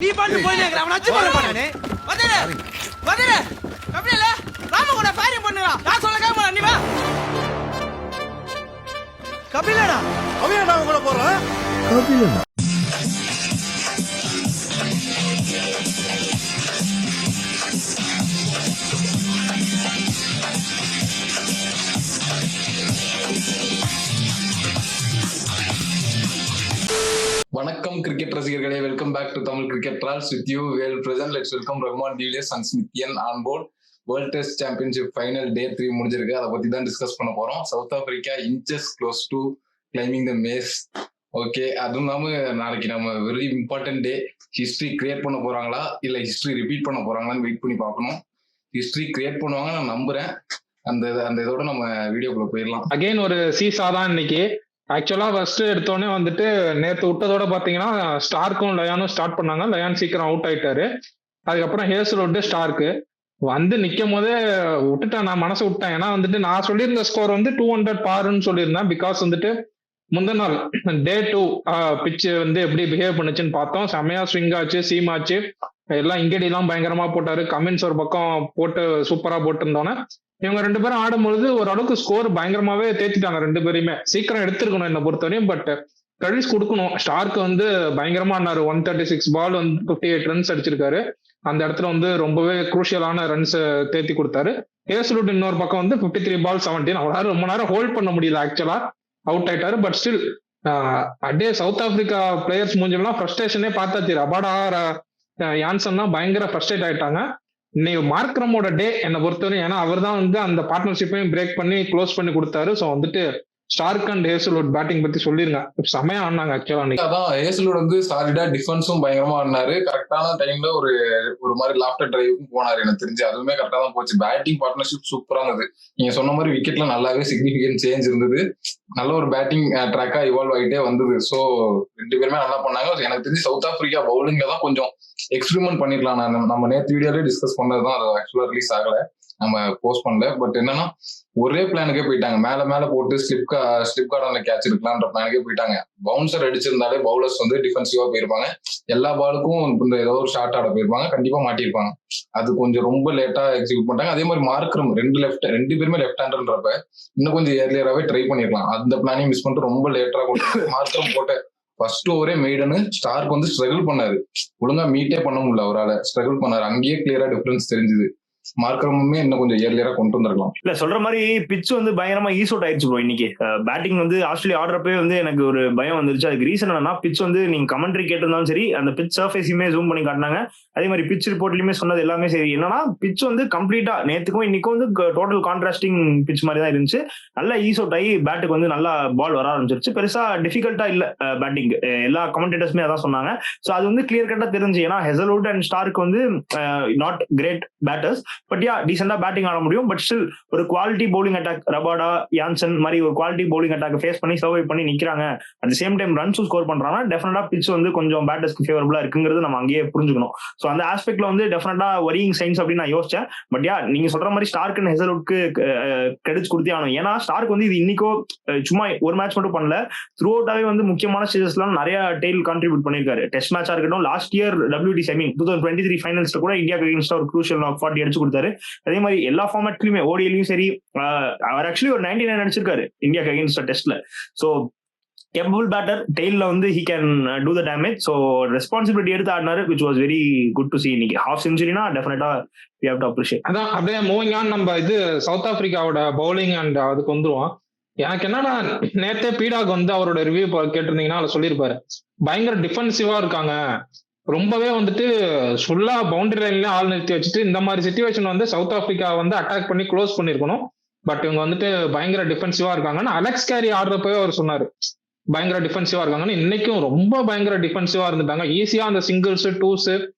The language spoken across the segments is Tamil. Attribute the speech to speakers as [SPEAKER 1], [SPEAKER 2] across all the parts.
[SPEAKER 1] நீ பாட்டு போய் அவன் அச்சு போட மாட்டானே வந்துடு வந்துடு அப்படி இல்ல ராம கூட ஃபயரிங் பண்ணுடா நான் சொல்ல கேம நீ வா கபிலடா அவன் நான் கூட போறேன் கபிலடா
[SPEAKER 2] வணக்கம் கிரிக்கெட் ரசிகர்களே, welcome back to Tamil cricket trolls with you well present. Let's welcome Rahman de Villiers and ஸ்மித்யன் on board. World Test Championship final day 3 முடிஞ்சிருக்கு. அதை பத்தி தான் டிஸ்கஸ் பண்ண போறோம். South Africa inches close to claiming the mace. Okay, அதுவும் இல்லாம நாளைக்கு நம்ம very important day. History create பண்ண போறாங்களா இல்ல ஹிஸ்டரி ரிப்பீட் பண்ண போறாங்களான்னு வெயிட் பண்ணி பார்க்கணும். ஹிஸ்டரி கிரியேட் பண்ணுவாங்க நான் நம்புறேன். அந்த இதோட நம்ம வீடியோக்குள்ள போயிடலாம்.
[SPEAKER 3] அகைன் ஒரு சீசா தான் இன்னைக்கு. ஆக்சுவலா ஃபர்ஸ்ட் எடுத்தோடனே வந்துட்டு நேற்று விட்டதோட பாத்தீங்கன்னா ஸ்டார்க்கும் லயானும் ஸ்டார்ட் பண்ணாங்க. லயான் சீக்கிரம் அவுட் ஆயிட்டாரு. அதுக்கப்புறம் ஹேசல்வுட் ஸ்டார்க்கு வந்து நிக்கும் போதே விட்டுட்டேன், நான் மனசு விட்டேன். ஏன்னா வந்துட்டு நான் சொல்லியிருந்த ஸ்கோர் வந்து 200 பாருன்னு சொல்லியிருந்தேன். பிகாஸ் வந்துட்டு முந்தின நாள் டே 2 பிச்சு வந்து எப்படி பிஹேவ் பண்ணுச்சுன்னு பார்த்தோம். செமையா ஸ்விங் ஆச்சு, சீம் ஆச்சு, எல்லாம் இங்கடிலாம் பயங்கரமா போட்டாரு. கமின்ஸ் ஒரு பக்கம் போட்டு சூப்பரா போட்டிருந்தோன்னே இவங்க ரெண்டு பேரும் ஆடும்பொழுது ஓரளவுக்கு ஸ்கோர் பயங்கரமாவே தேத்திட்டாங்க. ரெண்டு பேருமே சீக்கிரம் எடுத்திருக்கணும் என்ன பொறுத்தவரையும். பட் கிரெடிட்ஸ் கொடுக்கணும். ஸ்டார்க்கு வந்து பயங்கரமா ஆனாரு. 136 பால் வந்து 58 ரன்ஸ் அடிச்சிருக்காரு. அந்த இடத்துல வந்து ரொம்பவே குரூஷியலான ரன்ஸ் தேத்தி கொடுத்தாரு. ஹேசல்வுட் இன்னொரு பக்கம் வந்து 53 பால் 17. அவரால் ரொம்ப நேரம் ஹோல்ட் பண்ண முடியல. ஆக்சுவலா அவுட் ஆயிட்டாரு. பட் ஸ்டில் அப்படியே சவுத் ஆப்பிரிக்கா பிளேயர்ஸ் மூஞ்செல்லாம் ஃப்ரஸ்ட்ரேஷனே பார்த்தாச்சு. ரபாடா யான்சன் தான் பயங்கர ஃப்ரஸ்ட்ரேட் ஆயிட்டாங்க. இன்னைக்கு மார்க்ரமோட டே என்னை பொறுத்தவரை. ஏன்னா அவர் தான் வந்து அந்த பார்ட்னர்ஷிப்பையும் பிரேக் பண்ணி க்ளோஸ் பண்ணி கொடுத்தாரு. ஸோ வந்துட்டு ஸ்டார்க் அண்ட் ஹேசல்வுட் பேட்டிங் பத்தி சொல்லிருங்க. செமையா ஆனாங்க ஆக்சுவலா.
[SPEAKER 2] அதான் ஹேசல்வுட் வந்து சாலிடா டிஃபென்ஸும் பயங்கரமா ஆடினாரு. கரெக்டான டைம்ல ஒரு மாதிரி லாஃப்டர் டிரைவுக்கும் போனாரு. எனக்கு தெரிஞ்சு அதுவுமே கரெக்டா தான் போச்சு. பேட்டிங் பார்ட்னர்ஷிப் சூப்பரா இருந்தது. நீங்க சொன்ன மாதிரி விக்கெட்ல நல்லாவே சிக்னிபிகன்ட் சேஞ்ச் இருந்தது. நல்ல ஒரு பேட்டிங் ட்ராக்கா இவால்வ் ஆகிட்டே வந்தது. ஸோ ரெண்டு பேருமே நல்லா பண்ணாங்க. எனக்கு தெரிஞ்சு சவுத் ஆப்பிரிக்கா பவுலிங்ல தான் கொஞ்சம் எக்ஸ்பெரிமெண்ட் பண்ணிருக்கலாம். நம்ம நேற்று வீடியோலயே டிஸ்கஸ் பண்ணதுதான். அது ஆக்சுவலா ரிலீஸ் ஆகல, நம்ம போஸ்ட் பண்ணல. பட் என்னன்னா ஒரே பிளானுக்கே போயிட்டாங்க. மேல போட்டு ஸ்லிப் கார்டன்ல கேட்ச் எடுக்கலான்ற பிளானுக்கே போயிட்டாங்க. பவுன்சர் அடிச்சிருந்தாலே பவுலர்ஸ் வந்து டிஃபென்சிவா போயிருப்பாங்க. எல்லா பாலுக்கும் இந்த ஏதோ ஒரு ஷார்ட் ஆட போயிருப்பாங்க, கண்டிப்பா மாட்டிருப்பாங்க. அது கொஞ்சம் ரொம்ப லேட்டா எக்ஸிக்யூட் பண்ணிட்டாங்க. அதே மாதிரி மார்க்ரம் ரெண்டு பேருமே லெஃப்ட் ஹேண்டர்ன்றப்ப இன்னும் கொஞ்சம் ஏர்லியராகவே ட்ரை பண்ணிருக்கலாம். அந்த பிளானையும் மிஸ் பண்ணிட்டு ரொம்ப லேட்டரா கொண்டு மார்க்ரம் போட்ட ஃபர்ஸ்ட் ஓவரே மெய்டனு ஸ்டார்க் வந்து ஸ்ட்ரகிள் பண்ணாரு. ஒழுங்கா மீட்டே பண்ண முடியல, அவரால் ஸ்ட்ரகிள் பண்ணாரு. அங்கேயே கிளியரா டிஃபரன்ஸ் தெரிஞ்சுது. மார்க்கரமுமே இன்னும் கொஞ்சம் ஏர்லியரா கொண்டு வந்திருக்கலாம்.
[SPEAKER 4] இல்ல சொல்ற மாதிரி பிட்ச் வந்து பயங்கரமா ஈஸ் அவுட் ஆயிடுச்சு ப்ரோ. இன்னைக்கு பேட்டிங் வந்து ஆஸ்திரேலியா ஆடுறப்பே வந்து எனக்கு ஒரு பயம் வந்துருச்சு. அதுக்கு ரீசன் என்னன்னா, பிட்ச் வந்து நீங்க கமெண்ட்ரி கேட்டிருந்தாலும் சரி, அந்த பிட்ச் சர்ஃபேஸுமே ஜூம் பண்ணி காட்டினாங்க. அதே மாதிரி பிட்ச் ரிப்போர்ட்லயுமே சொன்னது எல்லாமே சரி. என்னன்னா பிட்ச் வந்து கம்ப்ளீட்டா நேத்துக்கும் இன்னைக்கும் வந்து டோட்டல் கான்ட்ராஸ்டிங் பிட்ச் மாதிரி தான் இருந்துச்சு. நல்லா ஈஸ் அவுட் ஆகி பேட்டுக்கு வந்து நல்லா பால் வர ஆரம்பிச்சிருச்சு. பெருசா டிஃபிகல்ட்டா இல்ல பேட்டிங். எல்லா கமெண்டேட்டர்ஸுமே அதான் சொன்னாங்க. ஸோ அது வந்து கிளியர் கட்டா தெரிஞ்சு. ஏன்னா ஹேசல்வுட் அண்ட் ஸ்டார்க் வந்து not great batters, but yeah டீசெண்டா பேட்டிங் ஆட முடியும். பட் ஸ்டில் ஒரு quality bowling attack, Rabada Jansen மாதிரி ஒரு குவாலிட்டி பவுலிங் அட்டாக் ஃபேஸ் பண்ணி சர்வை பண்ணி நிக்கிறாங்க. அட் சேம் டைம் ரன்ஸும் ஸ்கோர் பண்றாங்க. டெஃபினட்டா பிட்ச் வந்து கொஞ்சம் பேட்டர்ஸ்க்கு ஃபேவரபிளா இருக்குங்கிறது நம்ம அங்கேயே புரிஞ்சுக்கணும். ஸோ அந்த ஆஸ்பெக்ட்ல வந்து டெஃபினட்டா வரியிங் சைன்ஸ் அப்படின்னு நான் யோசிச்சேன். பட் யா நீங்க சொல்ற மாதிரி ஸ்டார்க் அண்ட் ஹேசல்வுட்க்கு கிரெடிட்ஸ் கொடுத்தே ஆகணும். ஏன்னா ஸ்டார்க் வந்து இது இன்னைக்கோ சும்மா ஒரு மேட்ச் மட்டும் பண்ணல, த்ரூ அவுட்டாவே வந்து முக்கியமான ஸ்டேஜஸ்லாம் நிறைய டெய்ல் கான்ட்ரிபியூட் பண்ணிருக்காரு. டெஸ்ட் மேட்சா இருக்கட்டும், லாஸ்ட் இயர் WTC 2023 ஃபைனல்ஸ்ல கூட இந்தியாவுக்கு அகைன்ஸ்டா ஒரு க்ரூஷியல் நாக் 40 அடிச்சு கொடுத்தாரு. அதே மாதிரி எல்லா ஃபார்மேட்லயுமே ஓடிஎல்லையும் சரி, அவர் ஆக்சுவலி ஒரு 99 அடிச்சிருக்காரு இந்தியாவுக்கு அகைன்ஸ்ட் டெஸ்ட்ல. ஸோ கேப்பபிள் பேட்டர், டெய்ல வந்து he can do the damage. So responsibility எடுத்து ஆடினாரு, which was very good to see. இன்னைக்கு ஹாஃப் செஞ்சுரினா definitely we have to appreciate.
[SPEAKER 3] அதான் அப்படியே மூவிங் ஆன் நம்ம இது சவுத் ஆப்பிரிக்காவோட பவுலிங் அண்ட் அதுக்கு வந்துருவோம். எனக்கு என்னன்னா, நேத்தே பீடாக் வந்து அவரோட ரிவ்யூ கேட்டிருந்தீங்கன்னா அதை சொல்லியிருப்பாரு. பயங்கர டிஃபென்சிவா இருக்காங்க, ரொம்பவே வந்துட்டு ஃபுல்லா பவுண்டரி லைன்ல ஆள் நிறுத்தி வச்சுட்டு இந்த மாதிரி சிச்சுவேஷன் வந்து சவுத் ஆப்பிரிக்கா வந்து அட்டாக் பண்ணி க்ளோஸ் பண்ணிருக்கணும். பட் இவங்க வந்துட்டு பயங்கர டிஃபென்சிவா இருக்காங்கன்னு அலெக்ஸ் கேரி ஆடுறப்பவே அவர் சொன்னாரு. பயங்கர டிஃபென்சிவா இருக்காங்கன்னு. இன்னைக்கும் ரொம்ப பயங்கர டிஃபென்சிவா இருந்துட்டாங்க. ஈஸியா அந்த சிங்கிள்ஸ் டூஸ்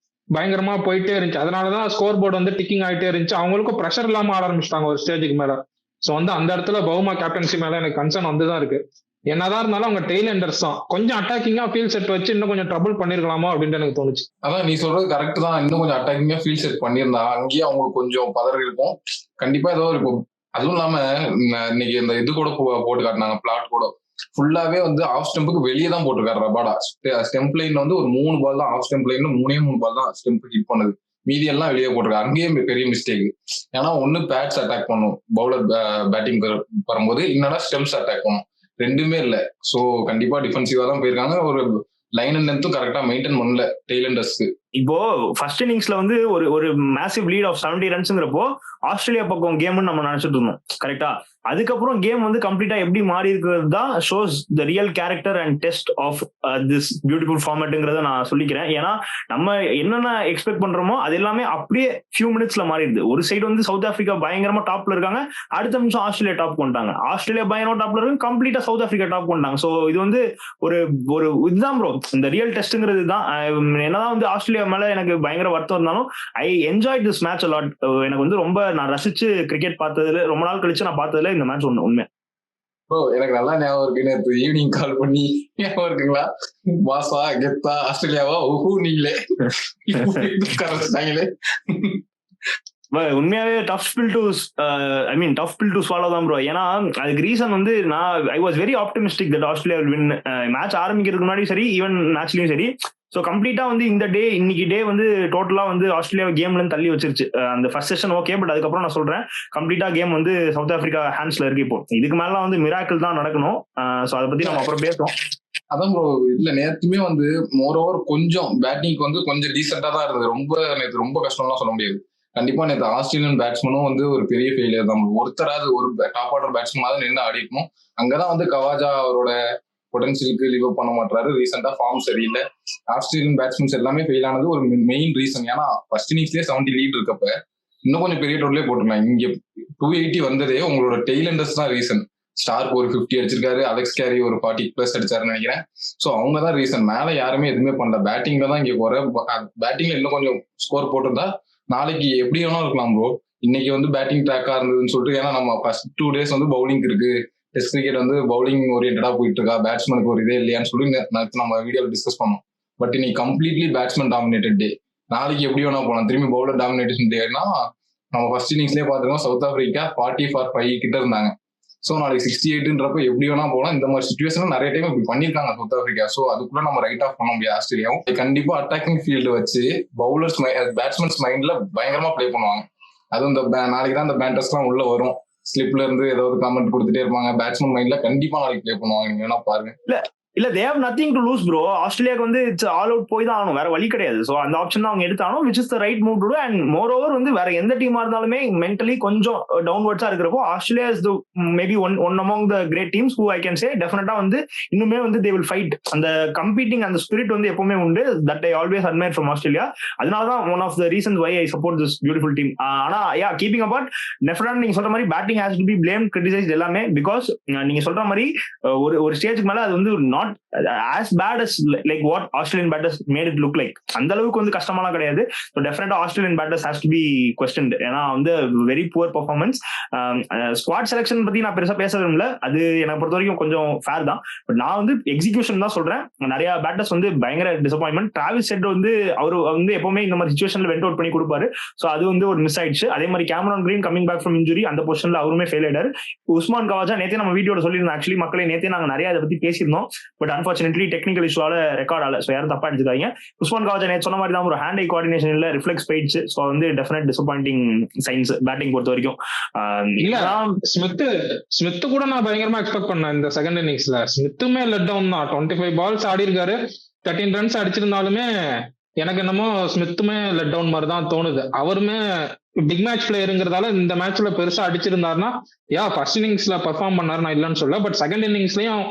[SPEAKER 3] பயங்கரமா போயிட்டே இருந்துச்சு. அதனாலதான் ஸ்கோர் போர்டு வந்து டிக்கிங் ஆயிட்டே இருந்துச்சு. அவங்களுக்கும் ப்ரெஷர் இல்லாம ஆட ஆரம்பிச்சிட்டாங்க ஒரு ஸ்டேஜுக்கு மேல. ஸோ வந்து அந்த இடத்துல பவுமா கேப்டன்சி மேல எனக்கு கன்சர்ன் வந்துதான் இருக்கு. என்னதான் இருந்தாலும் அவங்க டெய்ல் எண்டர்ஸ் தான். கொஞ்சம் அட்டாக்கிங்கா ஃபீல்ட் செட் வச்சு இன்னும் கொஞ்சம் ட்ரபிள் பண்ணிருக்கலாமா அப்படின்னு எனக்கு தோணுச்சு.
[SPEAKER 2] அதான் நீ சொல்றது கரெக்ட் தான். இன்னும் கொஞ்சம் அட்டாக்கிங்கா ஃபீல்ட் செட் பண்ணியிருந்தா அங்கேயே அவங்களுக்கு கொஞ்சம் பதறி இருக்கும். கண்டிப்பா ஏதோ இருக்கும். அதுவும் இல்லாம இன்னைக்கு இந்த இது கூட போட்டு காட்டினாங்க, பிளாட் கூட. ஃபுல்லாவே வந்து ஆஃப் ஸ்டெம்புக்கு வெளியே தான் போட்டிருக்காரு ரபாடா. ஸ்டெம்ப் லைன்ல வந்து ஒரு 3 பால் தான், ஆஃப் ஸ்டெம்ப் லைன்ல 3 பால் தான் ஸ்டெம்ப் ஹிட் பண்ணுது, மீதி எல்லாம் வெளியே போட்டிருக்காரு. அங்கேயும் பெரிய மிஸ்டேக். ஏன்னா ஒன்னு பேட்ஸ் அட்டாக் பண்ணும் பவுலர் பேட்டிங் வரும்போது, இல்லைன்னா ஸ்டெம்ப்ஸ் அட்டாக் பண்ணும், ரெண்டுமே இல்ல. சோ கண்டிப்பா டிஃபென்சிவா தான் போயிருக்காங்க. ஒரு லைன் அண்ட் லென்த்தும் கரெக்டா மெயின்டைன் பண்ணல டெய்லண்டர்ஸ்க்கு.
[SPEAKER 4] இப்போ ஃபர்ஸ்ட் இன்னிங்ஸ்ல வந்து ஒரு மேசிவ் லீட் ஆஃப் 70 ரன்ஸ்ங்கிறப்போ ஆஸ்திரேலியா பக்கம் கேம்னு நம்ம நினைச்சிட்டு இருந்தோம், கரெக்டா? அதுக்கப்புறம் கேம் வந்து கம்ப்ளீட்டா எப்படி மாறி இருக்கிறது தான் shows the real character and test of this beautiful ஃபார்மேட்டுங்கிறத நான் சொல்லிக்கிறேன். ஏன்னா நம்ம என்னென்ன எக்ஸ்பெக்ட் பண்றோமோ அது எல்லாமே அப்படியே ஃபியூ மினிட்ஸ்ல மாறிடுது. ஒரு சைடு வந்து சவுத் ஆப்பிரிக்கா பயங்கரமா டாப்ல இருக்காங்க, அடுத்த நிமிஷம் ஆஸ்திரேலியா டாப் கொண்டாங்க. ஆஸ்திரேலியா பயங்கரமா டாப்ல இருக்காங்க, கம்ப்ளீட்டா சவுத் ஆப்பிரிக்கா டாப் கொண்டாங்க. ஸோ இது வந்து ஒரு ஒரு இதுதான் ப்ரோ, இந்த ரியல் டெஸ்ட்ங்கிறது தான். என்னதான் வந்து ஆஸ்திரேலியா மேல எனக்கு பயங்கர வருத்தம் இருந்தாலும் I enjoy this match a lot. எனக்கு வந்து ரொம்ப நான் ரசிச்சு கிரிக்கெட் பார்த்ததுல, ரொம்ப நாள் கழிச்சு நான் பார்த்ததுல இந்த மேட்ச் ஒண்ணு உண்மை.
[SPEAKER 2] எனக்கு நல்லா ஞாபகம் இருக்கு, நேற்று ஈவினிங் கால் பண்ணி ஞாபகம் இருக்குங்களா, மாசா கெத்தா ஆஸ்திரேலியாவா ஓஹோ நீங்களே கரெக்டாங்களே.
[SPEAKER 4] உண்மையாவே டஃப் பில் டு ஸ்வாலோ தான் ப்ரோ. ஏன்னா அதுக்கு ரீசன் வந்து I was very optimistic that Australia will win. Match ஆரம்பிக்கிறதுக்கு முன்னாடி சரி, ஈவன் மேட்ச்லயும் சரி. ஸோ கம்ப்ளீட்டா வந்து இந்த இன்னைக்கு டே வந்து டோட்டலா வந்து ஆஸ்திரேலியா கேம்ல இருந்து தள்ளி வச்சிருச்சு. அந்த ஃபர்ஸ்ட் செஷன் ஓகே, பட் அதுக்கப்புறம் நான் சொல்றேன் கம்ப்ளீட்டா கேம் வந்து சவுத் ஆப்பிரிக்கா ஹேண்ட்ஸ்ல இருக்கு. இப்போ இதுக்கு மேல வந்து மிராக்கிள் தான் நடக்கணும். ஸோ அதை பத்தி நம்ம அப்புறம் பேசுவோம்.
[SPEAKER 2] அதான் ப்ரோ, இல்ல நேற்றுமே வந்து மோர் ஓவர் கொஞ்சம் பேட்டிங்க்கு வந்து கொஞ்சம் டீசெண்டா தான் இருந்தது. நேற்று ரொம்ப கஷ்டம்லாம் சொல்ல முடியாது. கண்டிப்பா நேற்று ஆஸ்திரேலியன் பேட்ஸ்மேனும் வந்து ஒரு பெரிய ஃபெயிலியர் தான். ஒருத்தராது ஒரு டாப் ஆர்டர் பேட்ஸ்மேனாவது நின்று ஆடிக்கணும். அங்கதான் வந்து கவாஜா அவரோட பொட்டன்சியலுக்கு லிவ் அப் பண்ண மாட்டாரு. ரீசெண்டா ஃபார்ம் சரியில்லை. ஆஸ்திரேலியன் பேட்ஸ்மேன்ஸ் எல்லாமே ஃபெயில் ஆனது ஒரு மெயின் ரீசன். ஏன்னா ஃபர்ஸ்ட் இன்னிங்ஸ்லேயே 70 லீட் இருக்கப்ப இன்னும் கொஞ்சம் பெரிய டோட்டலே போட்டுருந்தாங்க. இங்க 280 வந்ததே உங்களோட டெய்லண்டர்ஸ் தான் ரீசன். ஸ்டார்க் ஒரு 50 அடிச்சிருக்காரு, அலெக்ஸ் கேரி ஒரு 40+ அடிச்சாருன்னு நினைக்கிறேன். ஸோ அவங்க தான் ரீசன். மேல யாருமே எதுவுமே பண்ணல. பேட்டிங்ல தான் இங்க குறை. பேட்டிங்ல இன்னும் கொஞ்சம் ஸ்கோர் போட்டிருந்தா நாளைக்கு எப்படி வேணாலும் இருக்கலாம் ப்ரோ. இன்னைக்கு வந்து பேட்டிங் ட்ராக்கா இருந்ததுன்னு சொல்லிட்டு, ஏன்னா நம்ம ஃபர்ஸ்ட் 2 days வந்து பவுலிங் இருக்கு, டெஸ்ட் கிரிக்கெட் வந்து பவுலிங் ஓரியன்டா போயிட்டு இருக்கா, பேட்ஸ்மேனுக்கு ஒரு இதே இல்லையான்னு சொல்லி நம்ம வீடியோவில் டிஸ்கஸ் பண்ணோம். பட் இன்னைக்கு கம்ப்ளீட்லி பேட்ஸ்மேன் டாமினேட்டட் டே. நாளைக்கு எப்படி வேணா போகலாம். திரும்பி பவுலர் டாமினேஷன் டேனா நம்ம ஃபர்ஸ்ட் இன்னிங்ஸ்லேயே பார்த்துருக்கோம், சவுத் ஆப்பிரிக்கா 40-5 கிட்ட இருந்தாங்க. ஸோ நாளைக்கு 68ன்றப்ப எப்படி வேணா போகலாம். இந்த மாதிரி சுச்சுவேஷன் நிறைய டைம் இப்படி பண்ணியிருக்காங்க சவுத் ஆப்பிரிக்கா. ஸோ அதுக்குள்ள நம்ம ரைட் ஆஃப் பண்ண முடியாது. ஆஸ்திரேலியாவும் கண்டிப்பா அட்டாக்கிங் ஃபீல்டு வச்சு பவுலர்ஸ் பேட்ஸ்மேன்ஸ் மைண்ட்ல பயங்கரமா பிளே பண்ணுவாங்க. அதுவும் இந்த நாளைக்கு தான் இந்த பேண்டர்ஸ்லாம் உள்ள வரும். ஸ்லிப்ல இருந்து ஏதாவது காமெண்ட் கொடுத்துட்டே இருப்பாங்க. பேட்ஸ்மேன் மைண்ட்ல கண்டிப்பா நாளைக்கு பிளே பண்ணுவாங்க. நீங்க வேணா பாருங்க.
[SPEAKER 4] இல்ல they have nothing to lose bro. ஆஸ்திரேலியாவுக்கு வந்து இட்ஸ் ஆல் அவுட் போய் தான் ஆகணும், வேற வழி கிடையாது. ஸோ அந்த ஆப்ஷன் தான் அவங்க எடுத்தாலும் which is the right move to do. And moreover வந்து வேற எந்த டீமா இருந்தாலுமே மென்டலி கொஞ்சம் டவுன்வர்ட்ஸா இருக்கிறப்போ Australia is the maybe one among the great teams who I can say டெஃபினட்டா வந்து இன்னுமே வந்து தே வில் ஃபைட். அந்த கம்பீட்டிங் அந்த ஸ்பிரிட் வந்து எப்பவுமே உண்டு. That I always admire from Australia. அதனால தான் one of the reasons why I support this beautiful team. ஆனா யா கீப்பிங் அபார்ட் டெஃபினட்டா நீங்க சொல்ற மாதிரி batting has to be blame, criticise எல்லாமே. பிகாஸ் நீங்க சொல்ற மாதிரி ஒரு ஸ்டேஜுக்கு மேல அது வந்து not as bad as like what Australian batters made it look like. அந்த அளவுக்கு வந்து கஷ்டமாலாம் கிடையாது. So definitely Australian batters has to be questioned. ஏன்னா வந்து very poor performance. Squad selection பத்தி நான் பெருசா பேச விரும்பல, அது எனக்கு பொறுத்த வரைக்கும் கொஞ்சம் ஃபேர் தான். பட் நான் வந்து எக்ஸிகியூஷன் தான் சொல்றேன். நிறைய பேட்டர்ஸ் வந்து பயங்கர டிசப்பாயின்மெண்ட். டிராவிஸ் ஹெட் வந்து அவரு வந்து எப்பவுமே இந்த மாதிரி சிச்சுவேஷன்ல வெண்ட் அவுட் பண்ணி கொடுப்பாரு. ஸோ அது வந்து ஒரு மிஸ் ஆயிடுச்சு. அதே மாதிரி Cameron Green coming back from injury, அந்த பொசிஷன்ல அவருமே ஃபெயில் ஆயிட்டாரு. உஸ்மான் கவாஜா நேத்தே நம்ம வீடியோட சொல்லியிருந்தோம். ஆக்சுவலி மக்களே நேத்தே நாங்க நிறைய அதை பத்தி பேசியிருந்தோம். பட் அன்பார்ச்சுனேட்லி டெக்னிக்கல் இஷ்யூவால ரெக்கார்ட் ஆகல. ஸோ யாரும் தப்பா எடுத்துக்காங்க. உஸ்மான் கவாஜா நேற்று சொன்ன மாதிரி தான் ஒரு ஹேண்ட் ஐ கோஆர்டினேஷன் இல்ல, ரிஃப்ளெக்ஸ் போயிடுச்சு. ஸோ வந்து டெஃபினட் டிசப்பாயிண்டிங் சைன்ஸ் பேட்டிங் பொறுத்த வரைக்கும்.
[SPEAKER 3] இல்ல ஸ்மித் கூட நான் பயங்கரமா எக்ஸ்பெக்ட் பண்ணேன் இந்த செகண்ட் இன்னிங்ஸ்ல. ஸ்மித்துமே லெட் டவுன் தான். 25 balls ஆடி இருக்காரு, 13 runs அடிச்சிருந்தாலுமே எனக்கு என்னமோ ஸ்மித்துமே லெட் டவுன் மாதிரி தான் தோணுது. அவருமே பிக் மேட்ச் பிளேயருங்கிறதால இந்த மேட்ச்ல பெருசா அடிச்சிருந்தாருன்னா ஃபர்ஸ்ட் இன்னிங்ஸ்ல பெர்ஃபார்ம் பண்ணாரு, நான் இல்லைன்னு சொல்ல. பட் செகண்ட் இன்னிங்ஸ்லயும்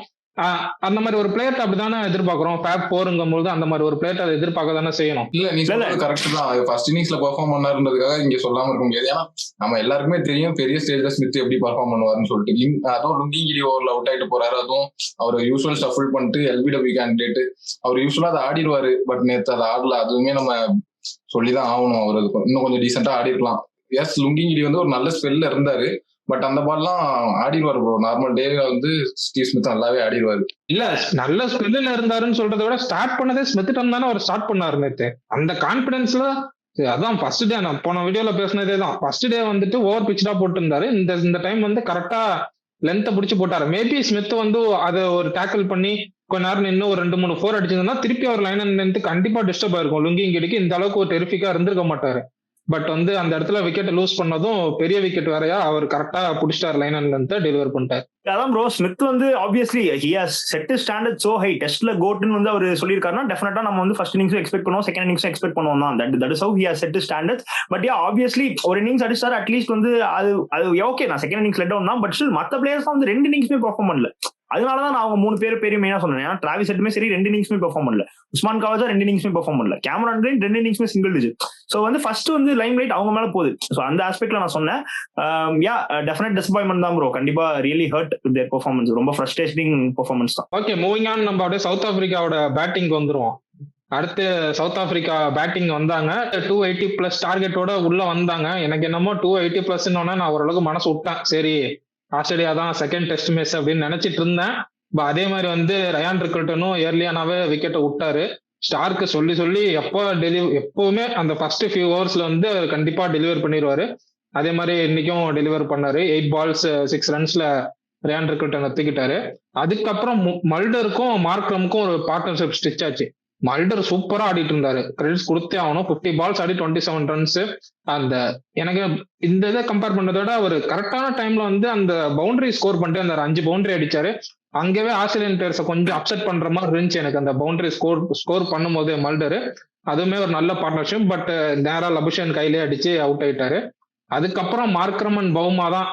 [SPEAKER 3] அந்த மாதிரி ஒரு பிளேயர் அப்படிதானே எதிர்பார்க்கிறோம். ஃபேப் 4ங்கும்போது அந்த மாதிரி ஒரு பிளேயர் அதை எதிர்பார்க்க தானே செய்யணும்.
[SPEAKER 2] இல்ல நீ சொல்றது கரெக்ட் தான். ஃபர்ஸ்ட் இன்னிங்ஸ்ல பெர்ஃபார்ம் பண்ணாருன்றதுக்காக இங்க சொல்லாம இருக்க முடியாது. ஏன்னா நம்ம எல்லாருக்குமே தெரியும் பெரிய ஸ்டேஜ்ல ஸ்மித் எப்படி பெர்ஃபார்ம் பண்ணுவாருன்னு சொல்லிட்டு. அதுவும் லுங்கிங்கிலி ஓவர்ல அவுட் ஆயிட்டு போறாரு. அதுவும் அவர் யூஸ்வல் ஷஃபிள் பண்ணிட்டு LBW கேண்டிடேட் அவர் யூஸ்வலா அதை ஆடிடுவாரு. பட் நேற்று அதை ஆடல. அதுவுமே நம்ம சொல்லிதான் ஆகணும். அவர் இன்னும் கொஞ்சம் டீசெண்டா ஆடி இருக்கலாம். எஸ், லுங்கிங்கிலி வந்து ஒரு நல்ல ஸ்பெல்ல இருந்தாரு. பட் அந்த பால்லாம் ஆடிடுவாரு ப்ரோ. நார்மல் டேல வந்து ஸ்டீவ் ஸ்மித் நல்லாவே ஆடிடுவாரு.
[SPEAKER 3] இல்ல நல்ல ஸ்பெல்ல இருந்தாருன்னு சொல்றதை விட ஸ்டார்ட் பண்ணதே ஸ்மித் தானே அவர் ஸ்டார்ட் பண்ணாரு நேத்து. அந்த கான்பிடன்ஸ்ல அதான் ஃபர்ஸ்ட் டே நான் போன வீடியோல பேசினதே தான். ஃபர்ஸ்ட் டே வந்துட்டு ஓவர் பிச்சா போட்டு இருந்தாரு. இந்த டைம் வந்து கரெக்டா லென்த்தை பிடிச்சி போட்டாரு. மேபி ஸ்மித் வந்து அதை ஒரு டேக்கிள் பண்ணி கொஞ்ச நேரம் இன்னும் ஒரு 2-3 4 அடிச்சிருந்தா திருப்பி அவர் லைன் அண்ட் லென்த் கண்டிப்பா டிஸ்டர்ப் ஆயிருக்கும். லுங்கி இங்கிடிக்கு இந்த அளவுக்கு ஒரு டெரிஃபிக்கா இருந்திருக்க மாட்டாரு. பட் வந்து அந்த இடத்துல விக்கெட் லூஸ் பண்ணதும் பெரிய விக்கெட் வேறையா அவர் கரெக்டா புடிச்சிட்டார், லைன் அண்ட் லென்த் டெலிவர் பண்ணிட்டார்.
[SPEAKER 4] அதான் ப்ரோ, ஸ்மித் வந்து obviously he has set standard so high. டெஸ்ட்ல கோட்னு வந்து அவர் சொல்லியிருக்காருன்னா டெஃபினட்டா நம்ம வந்து ஃபர்ஸ்ட் இன்னிங்ஸும் எக்ஸ்பெக்ட் பண்ணுவோம், செகண்ட் இன்னிங்ஸும் எக்ஸ்பெக்ட் பண்ணுவோம் தான். That is how he has set standard. But yeah obviously ஒரு இன்னிங்ஸ் அடிச்சாரு அட்லீஸ்ட் வந்து அது ஓகே. நான் செகண்ட் இன்னிங்ஸ் லெட் டவுன் தான், பட் ஸ்டில் மற்ற பிளேயர்ஸ் வந்து 2 இன்னிங்ஸுமே பெர்ஃபார்ம் பண்ணல. அதனாலதான் நான் அவங்க 3 பேரும் மெயினா சொன்னேன். டிராவிஸ் ஹெட்டுமே சரி 2 இன்னிங்ஸுமே பெர்ஃபார்ம் பண்ணல. உஸ்மான் கவாஜா 2 இன்னிங்ஸுமே பெர்ஃபார்ம் பண்ணல. கேமரான் கிரீன் 2 இன்னிங்ஸுமே சிங்கிள் டிஜிட். ஸோ வந்து ஃபர்ஸ்ட் வந்து லைம் லைட் அவங்க மேல போகுது. ஸோ அந்த ஆஸ்பெக்ட்ல நான் சொன்னேன். யா டெஃபினட் டிசப்பாயின்மெண்ட் தான் ப்ரோ. கண்டிப்பா ரியலி ஹர்ட் தேர் பெர்ஃபார்மன்ஸ். ரொம்ப ஃப்ரஸ்ட்ரேட்டிங் பெர்ஃபார்மன்ஸ் தான்.
[SPEAKER 3] Okay, moving on. நம்ம அப்படியே சவுத் ஆப்பிரிக்காவோட பேட்டிங் வந்துருவோம். அடுத்து சவுத் ஆப்பிரிக்கா பேட்டிங் வந்தாங்க. 280+ டார்கெட்டோட உள்ள வந்தாங்க. எனக்கு என்னமோ 280+ நான் ஓரளவுக்கு மனசு விட்டேன். சரி, ஆஸ்திரேலியா தான் செகண்ட் டெஸ்ட் மேட்ச் அப்படின்னு நினைச்சிட்டு இருந்தேன். அதே மாதிரி வந்து ரயான் ரிக்கல்டனும் ஏர்லியானாவே விக்கெட்டை விட்டாரு. ஸ்டார்க்கு சொல்லி எப்பவுமே அந்த ஃபர்ஸ்ட் ஃபியூ ஓவர்ஸ்ல வந்து கண்டிப்பா டெலிவர் பண்ணிடுவாரு. அதே மாதிரி இன்னைக்கும் டெலிவர் பண்ணாரு. 8 balls 6 runsல ரயான் ரிக்கல்டன் தூக்கிட்டாரு. அதுக்கப்புறம் மல்டருக்கும் மார்க்ரமுக்கும் ஒரு பார்ட்னர்ஷிப் ஸ்டிச் ஆச்சு. மல்டர் சூப்பரா ஆடிட்டு இருந்தாரு, கிரெடிட்ஸ் கொடுத்தே ஆகணும். 50 balls ஆடி 27 runs. அந்த எனக்கு இந்த இதை கம்பேர் பண்றதோட ஒரு கரெக்டான டைம்ல வந்து அந்த பவுண்டரி ஸ்கோர் பண்ணிட்டு அந்த 5 பவுண்டரி அடிச்சாரு. அங்கவே ஆஸ்திரேலியன் பிளேயர்ஸை கொஞ்சம் அப்செட் பண்ற மாதிரி இருந்துச்சு எனக்கு அந்த பவுண்டரி ஸ்கோர் பண்ணும்போது மல்டரு. அதுவுமே ஒரு நல்ல பார்ட்னர்ஷிப். பட் நேரா லபுஷன் கையிலே அடிச்சு அவுட் ஆயிட்டாரு. அதுக்கப்புறம் மார்க்ரம் அண்ட் பவுமா தான்.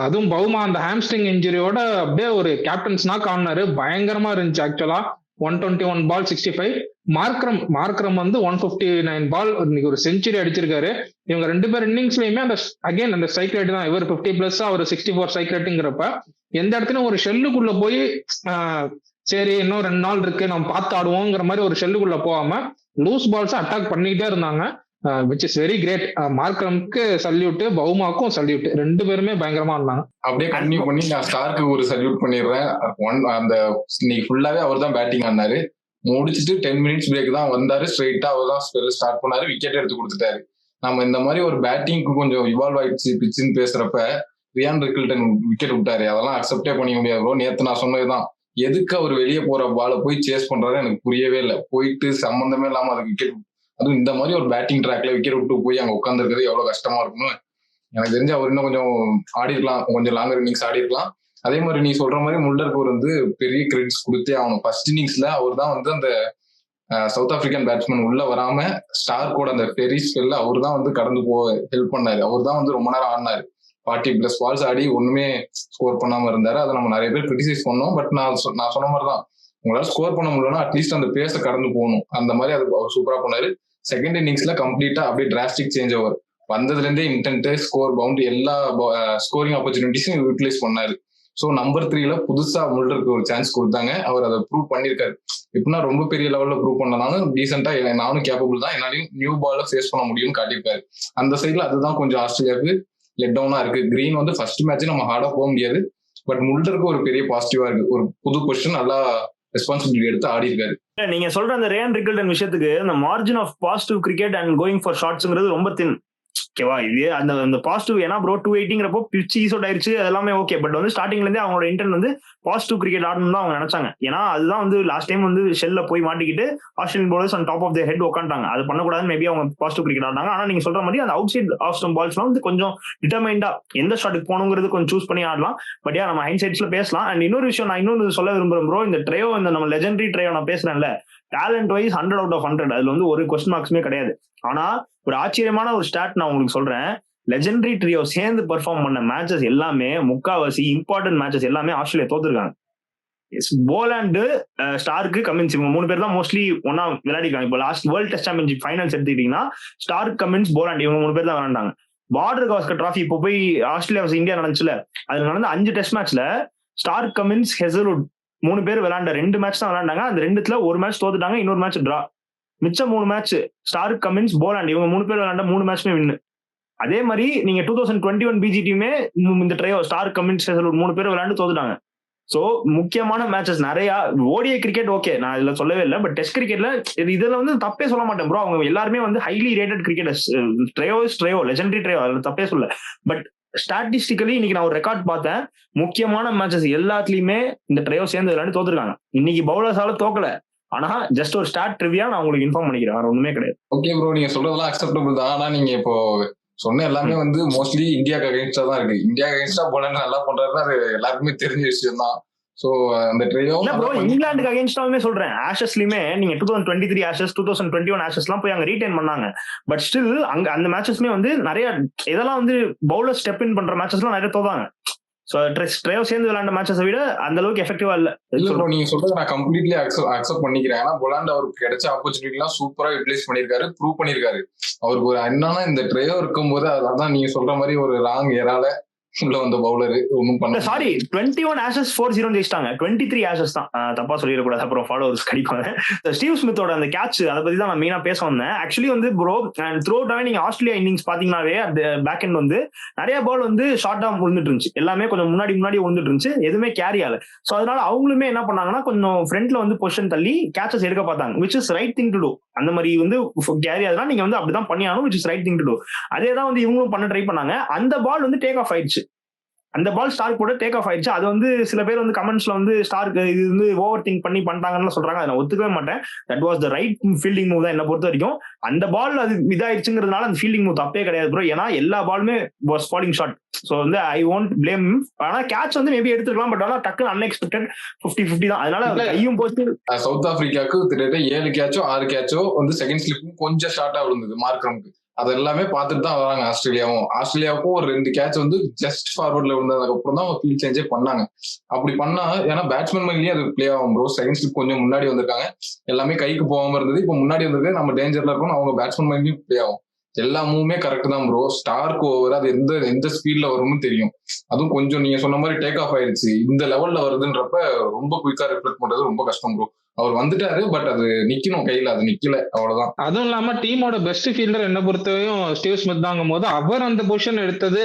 [SPEAKER 3] அதுவும் பவுமா அந்த ஹாம்ஸ்ட்ரிங் இன்ஜுரியோட அப்படியே ஒரு கேப்டன்ஸ் நாக் ஆனாரு. பயங்கரமா இருந்துச்சு ஆக்சுவலா. 121 ball 65. மார்க்ரம் வந்து 159 ball இன்னைக்கு ஒரு செஞ்சுரி அடிச்சிருக்காரு. இவங்க 2 பேர் இன்னிங்ஸ்லயுமே அந்த அகைன் அந்த ஸ்ட்ரைக் ரேட் தான். இவர் 50+ அவர் 64 ஸ்ட்ரைக் ரேட்டுங்கிறப்ப எந்த இடத்துலயும் ஒரு ஷெல்லுக்குள்ள போய் சரி இன்னும் 2 நாள் இருக்கு நம்ம பார்த்து ஆடுவோங்கிற மாதிரி ஒரு ஷெல்லுக்குள்ள போகாம லூஸ் பால்ஸ் அட்டாக் பண்ணிக்கிட்டே இருந்தாங்க. Which is very great. மார்க்ரம்க்கு சல்யூட், பவுமாக்கும் சல்யூட். 2 பேருமே பயங்கரமா இருந்தாங்க.
[SPEAKER 2] அப்படியே கண்டினியூ பண்ணி நான் ஸ்டார்க்கு ஒரு சல்யூட் பண்ணிடுறேன். அந்த இன்னைக்கு ஃபுல்லாவே அவர் தான் பேட்டிங் ஆனாரு. முடிச்சுட்டு 10 minutes பிரேக் தான் வந்தாரு. ஸ்ட்ரெயிட்டா அவர் தான் ஸ்பெல் ஸ்டார்ட் பண்ணாரு. விக்கெட் எடுத்து கொடுத்துட்டாரு. நம்ம இந்த மாதிரி ஒரு பேட்டிங்க்கு கொஞ்சம் இவால்வ் ஆயிடுச்சு பிச்சுன்னு பேசுறப்ப ரியான் ரிக்கல்டன் விக்கெட் விட்டாரு. அதெல்லாம் அக்செப்டே பண்ணிக்க முடியாது ப்ரோ. நேத்து நான் சொன்னதுதான், எதுக்கு அவர் வெளியே போற பாலை போய் சேஸ் பண்றாரு எனக்கு புரியவே இல்லை. போயிட்டு சம்பந்தமே இல்லாம அதுக்கு விக்கெட், அதுவும் இந்த மாதிரி ஒரு பேட்டிங் ட்ராக்ல விக்கெட் விட்டு போய் அங்க உட்கார்ந்து இருக்கிறது எவ்வளவு கஷ்டமா இருக்கும்னு எனக்கு தெரிஞ்சு அவர் இன்னும் கொஞ்சம் ஆடி இருக்கலாம், கொஞ்சம் லாங்கர் இன்னிங்ஸ் ஆடி இருக்கலாம். அதே மாதிரி நீ சொல்ற மாதிரி முல்லருக்கு வந்து பெரிய கிரெடிட்ஸ் கொடுத்தே ஆகணும். ஃபர்ஸ்ட் இன்னிங்ஸ்ல அவர் தான் வந்து அந்த சவுத் ஆப்பிரிக்கன் பேட்ஸ்மேன் உள்ள வராம ஸ்டார்க்கோட அந்த பெரிய ஸ்பெல்ல அவர் தான் வந்து கடந்து போக ஹெல்ப் பண்ணாரு. அவர் தான் வந்து ரொம்ப நேரம் ஆடினாரு. 40+ balls ஆடி ஒண்ணுமே ஸ்கோர் பண்ணாம இருந்தாரு. அதை நம்ம நிறைய பேர் கிரிட்டிசைஸ் பண்ணோம். பட் நான் சொன்ன மாதிரிதான், உங்களால ஸ்கோர் பண்ண முடியலன்னா அட்லீஸ்ட் அந்த பேஸை கடந்து போகணும். அந்த மாதிரி அது அவர் சூப்பரா பண்ணாரு. செகண்ட் இன்னிங்ஸ்ல கம்ப்ளீட்டா அப்படியே டிராஸ்டிக் சேஞ்ச் ஓவர். வந்ததுல இருந்தே இன்டென்ட், ஸ்கோர், பவுண்டரி எல்லா ஸ்கோரிங் ஆப்பர்ச்சுனிட்டிஸும் யூட்டிலைஸ் பண்ணாரு. ஸோ நம்பர் 3ல புதுசா முல்லருக்கு ஒரு சான்ஸ் கொடுத்தாங்க. அவர் அதை ப்ரூவ் பண்ணிருக்காரு. எப்படின்னா ரொம்ப பெரிய லெவல்ல ப்ரூவ் பண்ணனாலும் டீசெண்டா நானும் கேப்பபிள் தான், என்னாலையும் நியூ பால ஃபேஸ் பண்ண முடியும்னு காட்டியிருக்காரு. அந்த சைட்ல அதுதான் கொஞ்சம் ஆஸ்திரேலியாவுக்கு லெட் டவுனா இருக்கு. கிரீன் வந்து ஃபர்ஸ்ட் மேட்ச் நம்ம ஹார்டா போக முடியாது. பட் முல்லருக்கு ஒரு பெரிய பாசிட்டிவா இருக்கு. ஒரு புது பொசிஷன், நல்லா ரெஸ்பான்சிபிலிட்டி எடுத்து ஆடி இருக்காரு.
[SPEAKER 4] நீங்க சொல்ற அந்த ரேன் ரிக்கல்டன் விஷயத்துக்கு இந்த margin of positive cricket and going for ஷார்ட்ஸ்ங்கிறது ரொம்ப தின். ஓகேவா? இது அந்த பாசிட்டிவ், ஏன்னா ப்ரோ 280ங்கிறப்போ பிச் ஈஸோட் ஆயிருச்சு, எல்லாமே ஓகே. பட் வந்து ஸ்டார்டிங்ல இருந்தே அவங்களோட இன்டென்ட் வந்து பாசிட்டிவ் கிரிக்கெட் ஆடணும் தான் அவங்க நினைச்சாங்க. ஏன்னா அதுதான் வந்து லாஸ்ட் டைம் வந்து ஷெல்ல போய் மாட்டிக்கிட்டு Australian bowlers on top of the head உட்காந்துட்டாங்க. அது பண்ணக்கூடாது, மேபி அவங்க பாசிட்டிவ் கிரிக்கெட் ஆடினாங்க. ஆனா நீங்க சொல்ற மாதிரி அந்த அவுட் சைட் ஆஃப் ஸ்டம்ப் பால்ஸ்லாம் வந்து கொஞ்சம் டிட்டர்மைண்டா எந்த ஷாட்டுக்கு போகணுங்கிறது கொஞ்சம் சூஸ் பண்ணி ஆடலாம். பட் யா நம்ம ஹைண்ட் சைட்ஸ்ல பேசலாம். அண்ட் இன்னொரு விஷயம் நான் இன்னொரு சொல்ல விரும்புறேன் ப்ரோ, இந்த ட்ரையோ, இந்த நம்ம லெஜெண்டரி ட்ரையோ நான் பேசுறேன்ல, டேலண்ட் வைஸ் 100 out of 100, அதுல வந்து ஒரு கொஸ்டின் மார்க்ஸுமே கிடையாது. ஆனா ஒரு ஆச்சரியமான ஒரு ஸ்டாட் நான் உங்களுக்கு சொல்றேன். லெஜெண்டரி ட்ரியோ சேர்ந்து பெர்ஃபார்ம் பண்ண மேட்சஸ் எல்லாமே, முக்காவாசி இம்பார்ட்டன்ட் மேட்சஸ் எல்லாமே ஆஸ்திரேலியா தோத்துருக்காங்க. போலாண்டு, ஸ்டார்க்கு, கமின்ஸ், இவங்க 3 பேர் தான் மோஸ்ட்லி ஒன்னா விளையாடிருக்காங்க. இப்போ last world Test championship finals எடுத்துக்கிட்டீங்கன்னா ஸ்டார்க், கமின்ஸ், போலாண்ட் இவங்க 3 பேர் தான் விளையாண்டாங்க. பார்டர் கவாஸ்கர் டிராஃபி இப்போ போய் ஆஸ்திரேலியா இந்தியா நடந்துச்சுல, அதுல நடந்த 5 டெஸ்ட் மேட்ச்ல ஸ்டார்க், கமின்ஸ், ஹெசல்வுட் 3 பேர் விளையாண்ட 2 மேட்ச் தான் விளையாண்டாங்க. அந்த 2த்துல ஒரு மேட்ச் தோத்துட்டாங்க, இன்னொரு மேட்ச் டிரா. மிச்சம் 3 மேட்ச் ஸ்டார்க், கமின்ஸ், போலாண்ட் இவங்க 3 பேர் விளையாண்ட 3 மேட்ச்மே வின்னு. அதே மாதிரி நீங்க 2021 பிஜிடியுமே இந்த ட்ரையோ ஸ்டார்க், கமின்ஸ், ஹெசல்வுட் 3 பேர் விளையாண்டு தோத்துட்டாங்க. சோ முக்கியமான மேட்சஸ் நிறைய. ஓடிஐ கிரிக்கெட் ஓகே, நான் இதுல சொல்லவே இல்லை. பட் டெஸ்ட் கிரிக்கெட்ல இதுல வந்து தப்பே சொல்ல மாட்டேன் ப்ரோ. அவங்க எல்லாருமே வந்து highly rated cricketers. Trio legendary trio, அதுல தப்பே சொல்ல. பட் ஸ்டாட்டிஸ்டிக்கலி இன்னைக்கு நான் ஒரு ரெக்கார்ட் பார்த்தேன். முக்கியமான மேட்சஸ் எல்லாத்துலயுமே இந்த ட்ரையோ சேர்ந்து விளையாண்டு தோத்துருக்காங்க. இன்னைக்கு பவுலர்ஸால தோக்கல. ஆனா ஜஸ்ட் ஒரு ஸ்டாட் ட்ரிவியா நான் உங்களுக்கு இன்ஃபார்ம் பண்ணிக்கிறேன், வேற ஒண்ணுமே கிடையாது.
[SPEAKER 2] ஓகே ப்ரோ, நீங்க சொல்றதெல்லாம் அக்செப்டபிள் தான். ஆனா நீங்க இப்போ சொன்ன எல்லாமே வந்து மோஸ்ட்லி இந்தியாவுக்கு அகைன்ஸ்டா தான் இருக்கு. இந்தியாவுக்கு அகைன்ஸ்டா போலண்ட் நல்லா பண்றாருன்னா அது எல்லாருக்குமே தெரிஞ்ச விஷயம் தான். சோ அந்த ட்ரையோ
[SPEAKER 4] இங்கிலாந்துக்கு அகைன்ஸ்டாவே சொல்றேன். ஆஷஸ்லயுமே நீங்க 2023 ஆஷஸ் 2021 ஆஷஸ்லாம் போய் அங்க ரீடைன் பண்ணாங்க. பட் ஸ்டில் அங்க அந்த மேட்சஸ்மே வந்து நிறைய இதெல்லாம் வந்து பவுலர் ஸ்டெப் இன் பண்ற மேட்சஸ்லாம் நிறைய தோதாங்க. சோ ட்ரையோ சேர்ந்து விளையாண்ட மேட்சஸை விட அந்த அளவுக்கு எஃபெக்டிவா இல்ல.
[SPEAKER 2] நீங்க சொல்றது நான் கம்ப்ளீட்லி அக்செப்ட் பண்ணிக்கிறேன். ஏன்னா பொலாண்ட் அவருக்கு கிடைச்ச ஆப்பர்ச்சுனிட்டி எல்லாம் சூப்பரா யூட்டிலைஸ் பண்ணிருக்காரு, ப்ரூவ் பண்ணிருக்காரு. அவருக்கு ஒரு என்னன்னா இந்த ட்ரையோ இருக்கும்போது அதான் நீங்க சொல்ற மாதிரி ஒரு ராங் ஏரால உள்ள வந்த பவுலர் ஒன்னும் பண்ண.
[SPEAKER 4] சாரி 21 ஆஷஸ் 4-0 ஜெயிச்சிட்டாங்க. 23 ஆஷஸ் தான், தப்பா சொல்லிடக்கூடாது, அப்புறம் ஃபாலோவர்ஸ் கிடைப்பாங்க. ஸ்டீவ் ஸ்மித்தோட அந்த கேட்ச் அதை பத்தி தான் நான் மெயினா பேச வந்தேன். ஆக்சுவலி வந்து ப்ரோ த்ரூ அவுட் நீங்க ஆஸ்திரேலியா இன்னிங்ஸ் பாத்தீங்கன்னாவே அந்த பேக் எண்ட் வந்து நிறைய பால் வந்து ஷார்ட் ஆஃப் விழுந்துட்டு இருந்துச்சு. எல்லாமே கொஞ்சம் முன்னாடி விழுந்துட்டு இருந்துச்சு, எதுவுமே கேரி ஆகல. சோ அதனால அவங்களுமே என்ன பண்ணாங்கன்னா கொஞ்சம் ஃப்ரண்ட்ல வந்து பொசிஷன் தள்ளி கேச்சஸ் எடுக்க பார்த்தாங்க, which is right thing to do. அந்த மாதிரி வந்து கேரி ஆகுதுன்னா நீங்க வந்து அப்படிதான் பண்ணி ஆகணும், which is right thing to do. அதே தான் வந்து இவங்களும் பண்ண ட்ரை பண்ணாங்க. அந்த பால் வந்து டேக் ஆஃப் ஆயிடுச்சு. அந்த பால் ஸ்டார்க் கூட டேக் ஆஃப் ஆயிடுச்சு. அது வந்து சில பேர் வந்து கமெண்ட்ஸ்ல வந்து ஸ்டார்க் இது வந்து ஓவர் திங்க் பண்ணி பண்ணிட்டாங்கன்னு சொல்றாங்க. அதை நான் ஒத்துக்கவே மாட்டேன். That was the right fielding move தான் என்ன பொறுத்த வரைக்கும். அந்த பால் அது இதாயிடுச்சுங்கிறதுனால அந்த ஃபீல்டிங் மூவ் தப்பே கிடையாது ப்ரோ. ஏன்னா எல்லா பாலுமே வாஸ் ஃபாலிங் ஷாட். சோ வந்து ஐ ஒன்ட் பிளேம். ஆனா கேட்ச் வந்து மேபி எடுத்துக்கலாம், பட் ஆனா டக்குன்னு அன்எக்ஸ்பெக்டட் 50-50 தான். அதனால கையும் போச்சு.
[SPEAKER 2] சவுத் ஆப்பிரிக்காவுக்கு கிட்டத்தட்ட 7 கேட்சோ 6 கேட்சோ வந்து செகண்ட் ஸ்லிப்பும் கொஞ்சம் ஷார்ட்டா விழுந்தது மார்க்ரம்க்கு. அது எல்லாமே பார்த்துட்டு தான் வராங்க ஆஸ்திரேலியாவுக்கும் ஒரு 2 கேட்ச் வந்து ஜஸ்ட் ஃபார்வர்ட்ல விழுந்ததுக்கு அப்புறம் தான் ஃபீல்ட் சேஞ்சே பண்ணாங்க. அப்படி பண்ணா ஏன்னா பேட்ஸ்மேன் மைண்ட்லயே அது பிளே ஆகும் ப்ரோ. செகண்ட் ஸ்லிப் கொஞ்சம் முன்னாடி வந்திருக்காங்க, எல்லாமே கைக்கு போகாம இருந்தது. இப்போ முன்னாடி வந்திருக்கு, நம்ம டேஞ்சர்ல இருக்கோம், அவங்க பேட்ஸ்மேன் மைண்ட்லயும் பிளே ஆகும். எல்லா மூவுமே கரெக்ட் தான் ப்ரோ. ஸ்டார்க் ஓவர் அது எந்த ஸ்பீட்ல வரும்னு தெரியும். அதுவும் கொஞ்சம் நீங்க சொன்ன மாதிரி டேக் ஆஃப் ஆயிடுச்சு. இந்த லெவல்ல வருதுன்றப்ப ரொம்ப குயிக்கா ரிஃப்ளெக்ட் பண்றது ரொம்ப கஷ்டம் ப்ரோ. அவர் வந்துட்டாரு, பட் அது நிக்கணும் கையில, அது நிக்கல, அவ்வளவுதான்.
[SPEAKER 3] அதுவும் இல்லாம டீமோட பெஸ்ட் ஃபீல்டர் என்ன பொறுத்தவரையும் ஸ்டீவ் ஸ்மித் தாங்கும் போது அவர் அந்த பொசிஷன் எடுத்தது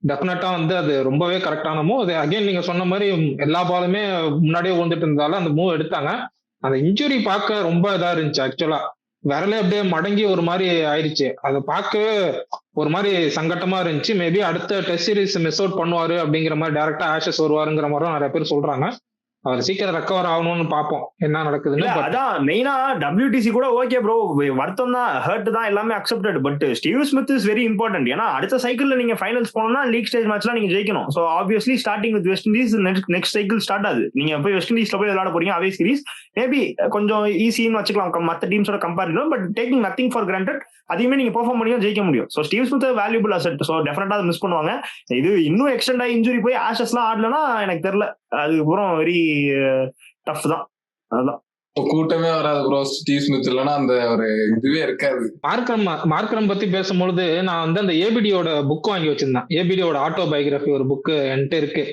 [SPEAKER 3] டெஃபினட்டா வந்து அது ரொம்பவே கரெக்டான மூவ். அது அகைன் நீங்க சொன்ன மாதிரி எல்லா பாலுமே முன்னாடியே விழுந்துட்டு இருந்தாலும் அந்த மூவ் எடுத்தாங்க. அந்த இன்ஜுரி பார்க்க ரொம்ப இதா இருந்துச்சு ஆக்சுவலா. விரலே அப்படியே மடங்கி ஒரு மாதிரி ஆயிடுச்சு. அதை பார்க்கவே ஒரு மாதிரி சங்கட்டமா இருந்துச்சு. மேபி அடுத்த டெஸ்ட் சீரிஸ் மிஸ் அவுட் பண்ணுவாரு அப்படிங்கிற மாதிரி டைரக்டா ஆஷஸ் வருவாருங்கிற மாதிரி நிறைய பேர் சொல்றாங்க. அவர் சீக்கிரம் ரெக்கவர் ஆகணும்னு பாப்போம் என்ன நடக்குதுன்னு.
[SPEAKER 4] அதான் மெயினா WTC கூட ஓகே ப்ரோ, வருத்தம் தான், ஹர்ட் தான், எல்லாமே accepted. But Steve Smith is very important. ஏன்னா அடுத்த சைக்கிள்ல நீங்க ஃபைனல்ஸ் போனோம்னா லீக் ஸ்டேஜ் மேட்ச்லாம் நீங்க ஜெயிக்கணும். So obviously starting with west Indies next cycle start ஆகுது. நீங்க போய் வெஸ்ட் இண்டீஸ்ல போய் விளையாட போறீங்க, அவே சீரிஸ் மேபி கொஞ்சம் ஈஸின்னு வச்சுக்கலாம் மற்ற டீம்ஸோட compare. But taking nothing for granted, அதையுமே நீங்க பெர்ஃபார்ம் பண்ணியும் ஜெயிக்க முடியும். So Steve Smith valuable asset. So definitely அதை மிஸ் பண்ணுவாங்க. இது இன்னும் எக்ஸ்டெண்ட் ஆகி இன்ஜுரி போய் ஆஷஸ்லாம் ஆடலன்னா எனக்கு தெரியல, அது அப்புறம் வெரி டஃப் தான். அதுதான்
[SPEAKER 2] கூட்டமே வராது ப்ரோ ஸ்டீவ் ஸ்மித் இல்லைன்னா அந்த ஒரு இதுவே இருக்காது.
[SPEAKER 3] மார்க்ரம் பத்தி பேசும்பொழுது நான் வந்து அந்த ஏபிடியோட புக் வாங்கி வச்சிருந்தேன். ஏபிடியோட ஆட்டோபயோகிராஃபி ஒரு புக் என்கிட்ட இருக்கு.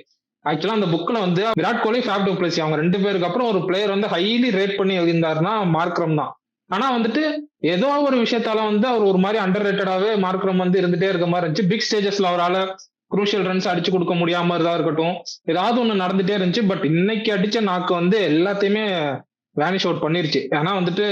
[SPEAKER 3] ஆக்சுவலா அந்த புக்ல வந்து விராட் கோலி, ஃபேஃப் டு பிளஸி அவங்க 2 பேருக்கு அப்புறம் ஒரு பிளேயர் வந்து ஹைலி ரேட் பண்ணி எழுதியிருந்தாருன்னா மார்க்ரம் தான். ஆனா வந்துட்டு ஏதோ ஒரு விஷயத்தால வந்து அவர் ஒரு மாதிரி அண்டர் ரேட்டடாவே மார்க்ரம் வந்து இருந்துட்டே இருக்க மாதிரி இருந்துச்சு. பிக் ஸ்டேஜஸ்ல அவரால் குரூஷியல் ரன்ஸ் அடிச்சு கொடுக்க முடியாம இருந்தா இருக்கட்டும், ஏதாவது ஒண்ணு நடந்துட்டே இருந்துச்சு. பட் இன்னைக்கு அடிச்ச நாக்கு வந்து எல்லாத்தையுமே வேனிஷ் அவுட் பண்ணிருச்சு. ஏன்னா வந்துட்டு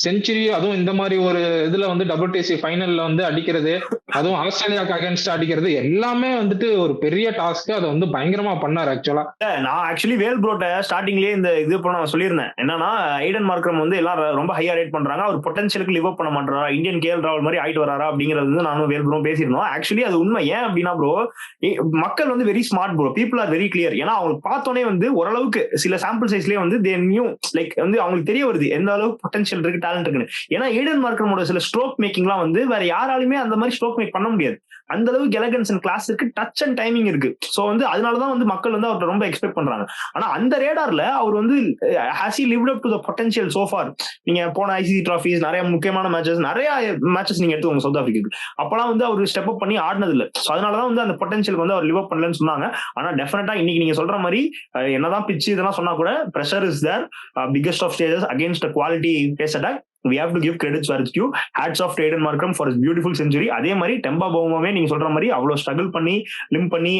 [SPEAKER 3] செஞ்சுரி, அதுவும் இந்த மாதிரி ஒரு இதுல வந்து WTC ஃபைனல்ல வந்து அடிக்கிறது, அதுவும் ஆஸ்திரேலியாவுக்கு அகைன்ஸ்ட் அடிக்கிறது எல்லாமே வந்துட்டு ஒரு பெரிய டாஸ்க். அதை வந்து பயங்கரமா பண்ணாரு ஆக்சுவலா.
[SPEAKER 4] நான் ஆக்சுவலி வேல் ப்ரோட்ட ஸ்டார்டிங்லயே இந்த இது நான் சொல்லியிருந்தேன். என்னன்னா ஐடன் மார்க்ரம் வந்து எல்லாரும் ரொம்ப ஹையா ரேட் பண்றாங்க, அவர் பொட்டன்ஷியலுக்கு லிவ் அப் பண்ண மாட்டாரா, இந்தியன் KL ராகுல் மாதிரி ஆயிட்டு வராரா அப்படிங்கிறது வந்து நானும் வேல் ப்ரோ பேசியிருந்தோம். ஆக்சுவலி அது உண்மை. ஏன் அப்படின்னா ப்ரோ, மக்கள் வந்து very smart bro, people are very clear. ஏன்னா அவங்களுக்கு பார்த்தோன்னே வந்து ஓரளவுக்கு சில சாம்பிள் சைஸ்லயே வந்து தே நியூ லைக் வந்து அவங்களுக்கு தெரிய வருது எந்த அளவுக்கு பொட்டன்ஷியல் இருக்கு, டேலண்ட் இருக்குன்னு. ஏன்னா ஈடன் மார்க்ரமோட சில ஸ்ட்ரோக் மேக்கிங்லாம் வந்து வேற யாராலுமே அந்த மாதிரி ஸ்ட்ரோக் மேக் பண்ண முடியாது. அந்த அளவுக்கு எலகன்ஸ் அண்ட் கிளாஸ் இருக்கு, டச் அண்ட் டைமிங் இருக்கு. சோ வந்து அதனாலதான் வந்து மக்கள் வந்து அவர்கிட்ட ரொம்ப எக்ஸ்பெக்ட் பண்றாங்க. ஆனா அந்த ரேடார்ல அவர் வந்து has he lived up to the potential so for. நீங்க போன ICC ட்ராஃபிஸ், நிறைய முக்கியமான நிறைய மேட்சஸ் நீங்க எடுத்துக்கோங்க சவுத் ஆப்பிரிக்காக்கு, அப்பெல்லாம் வந்து அவர் ஸ்டெப் அப் பண்ணி ஆடினது இல்லை. சோ அதனாலதான் வந்து அந்த பொட்டன்ஷியல் வந்து அவர் லிவ் அப் பண்ணலன்னு சொன்னாங்க. ஆனா டெஃபினட்டா இன்னைக்கு நீங்க சொல்ற மாதிரி என்னதான் பிச்சு இதெல்லாம் சொன்னா கூட pressure is there. Biggest of stages against quality pace attack. We have to give credits where it's due. Hats off to Aiden Markram for his beautiful century. அதே மாதிரி டெம்பா பவுமாவே நீங்க சொல்ற மாதிரி அவ்வளவு ஸ்ட்ரகிள் பண்ணி லிம் பண்ணி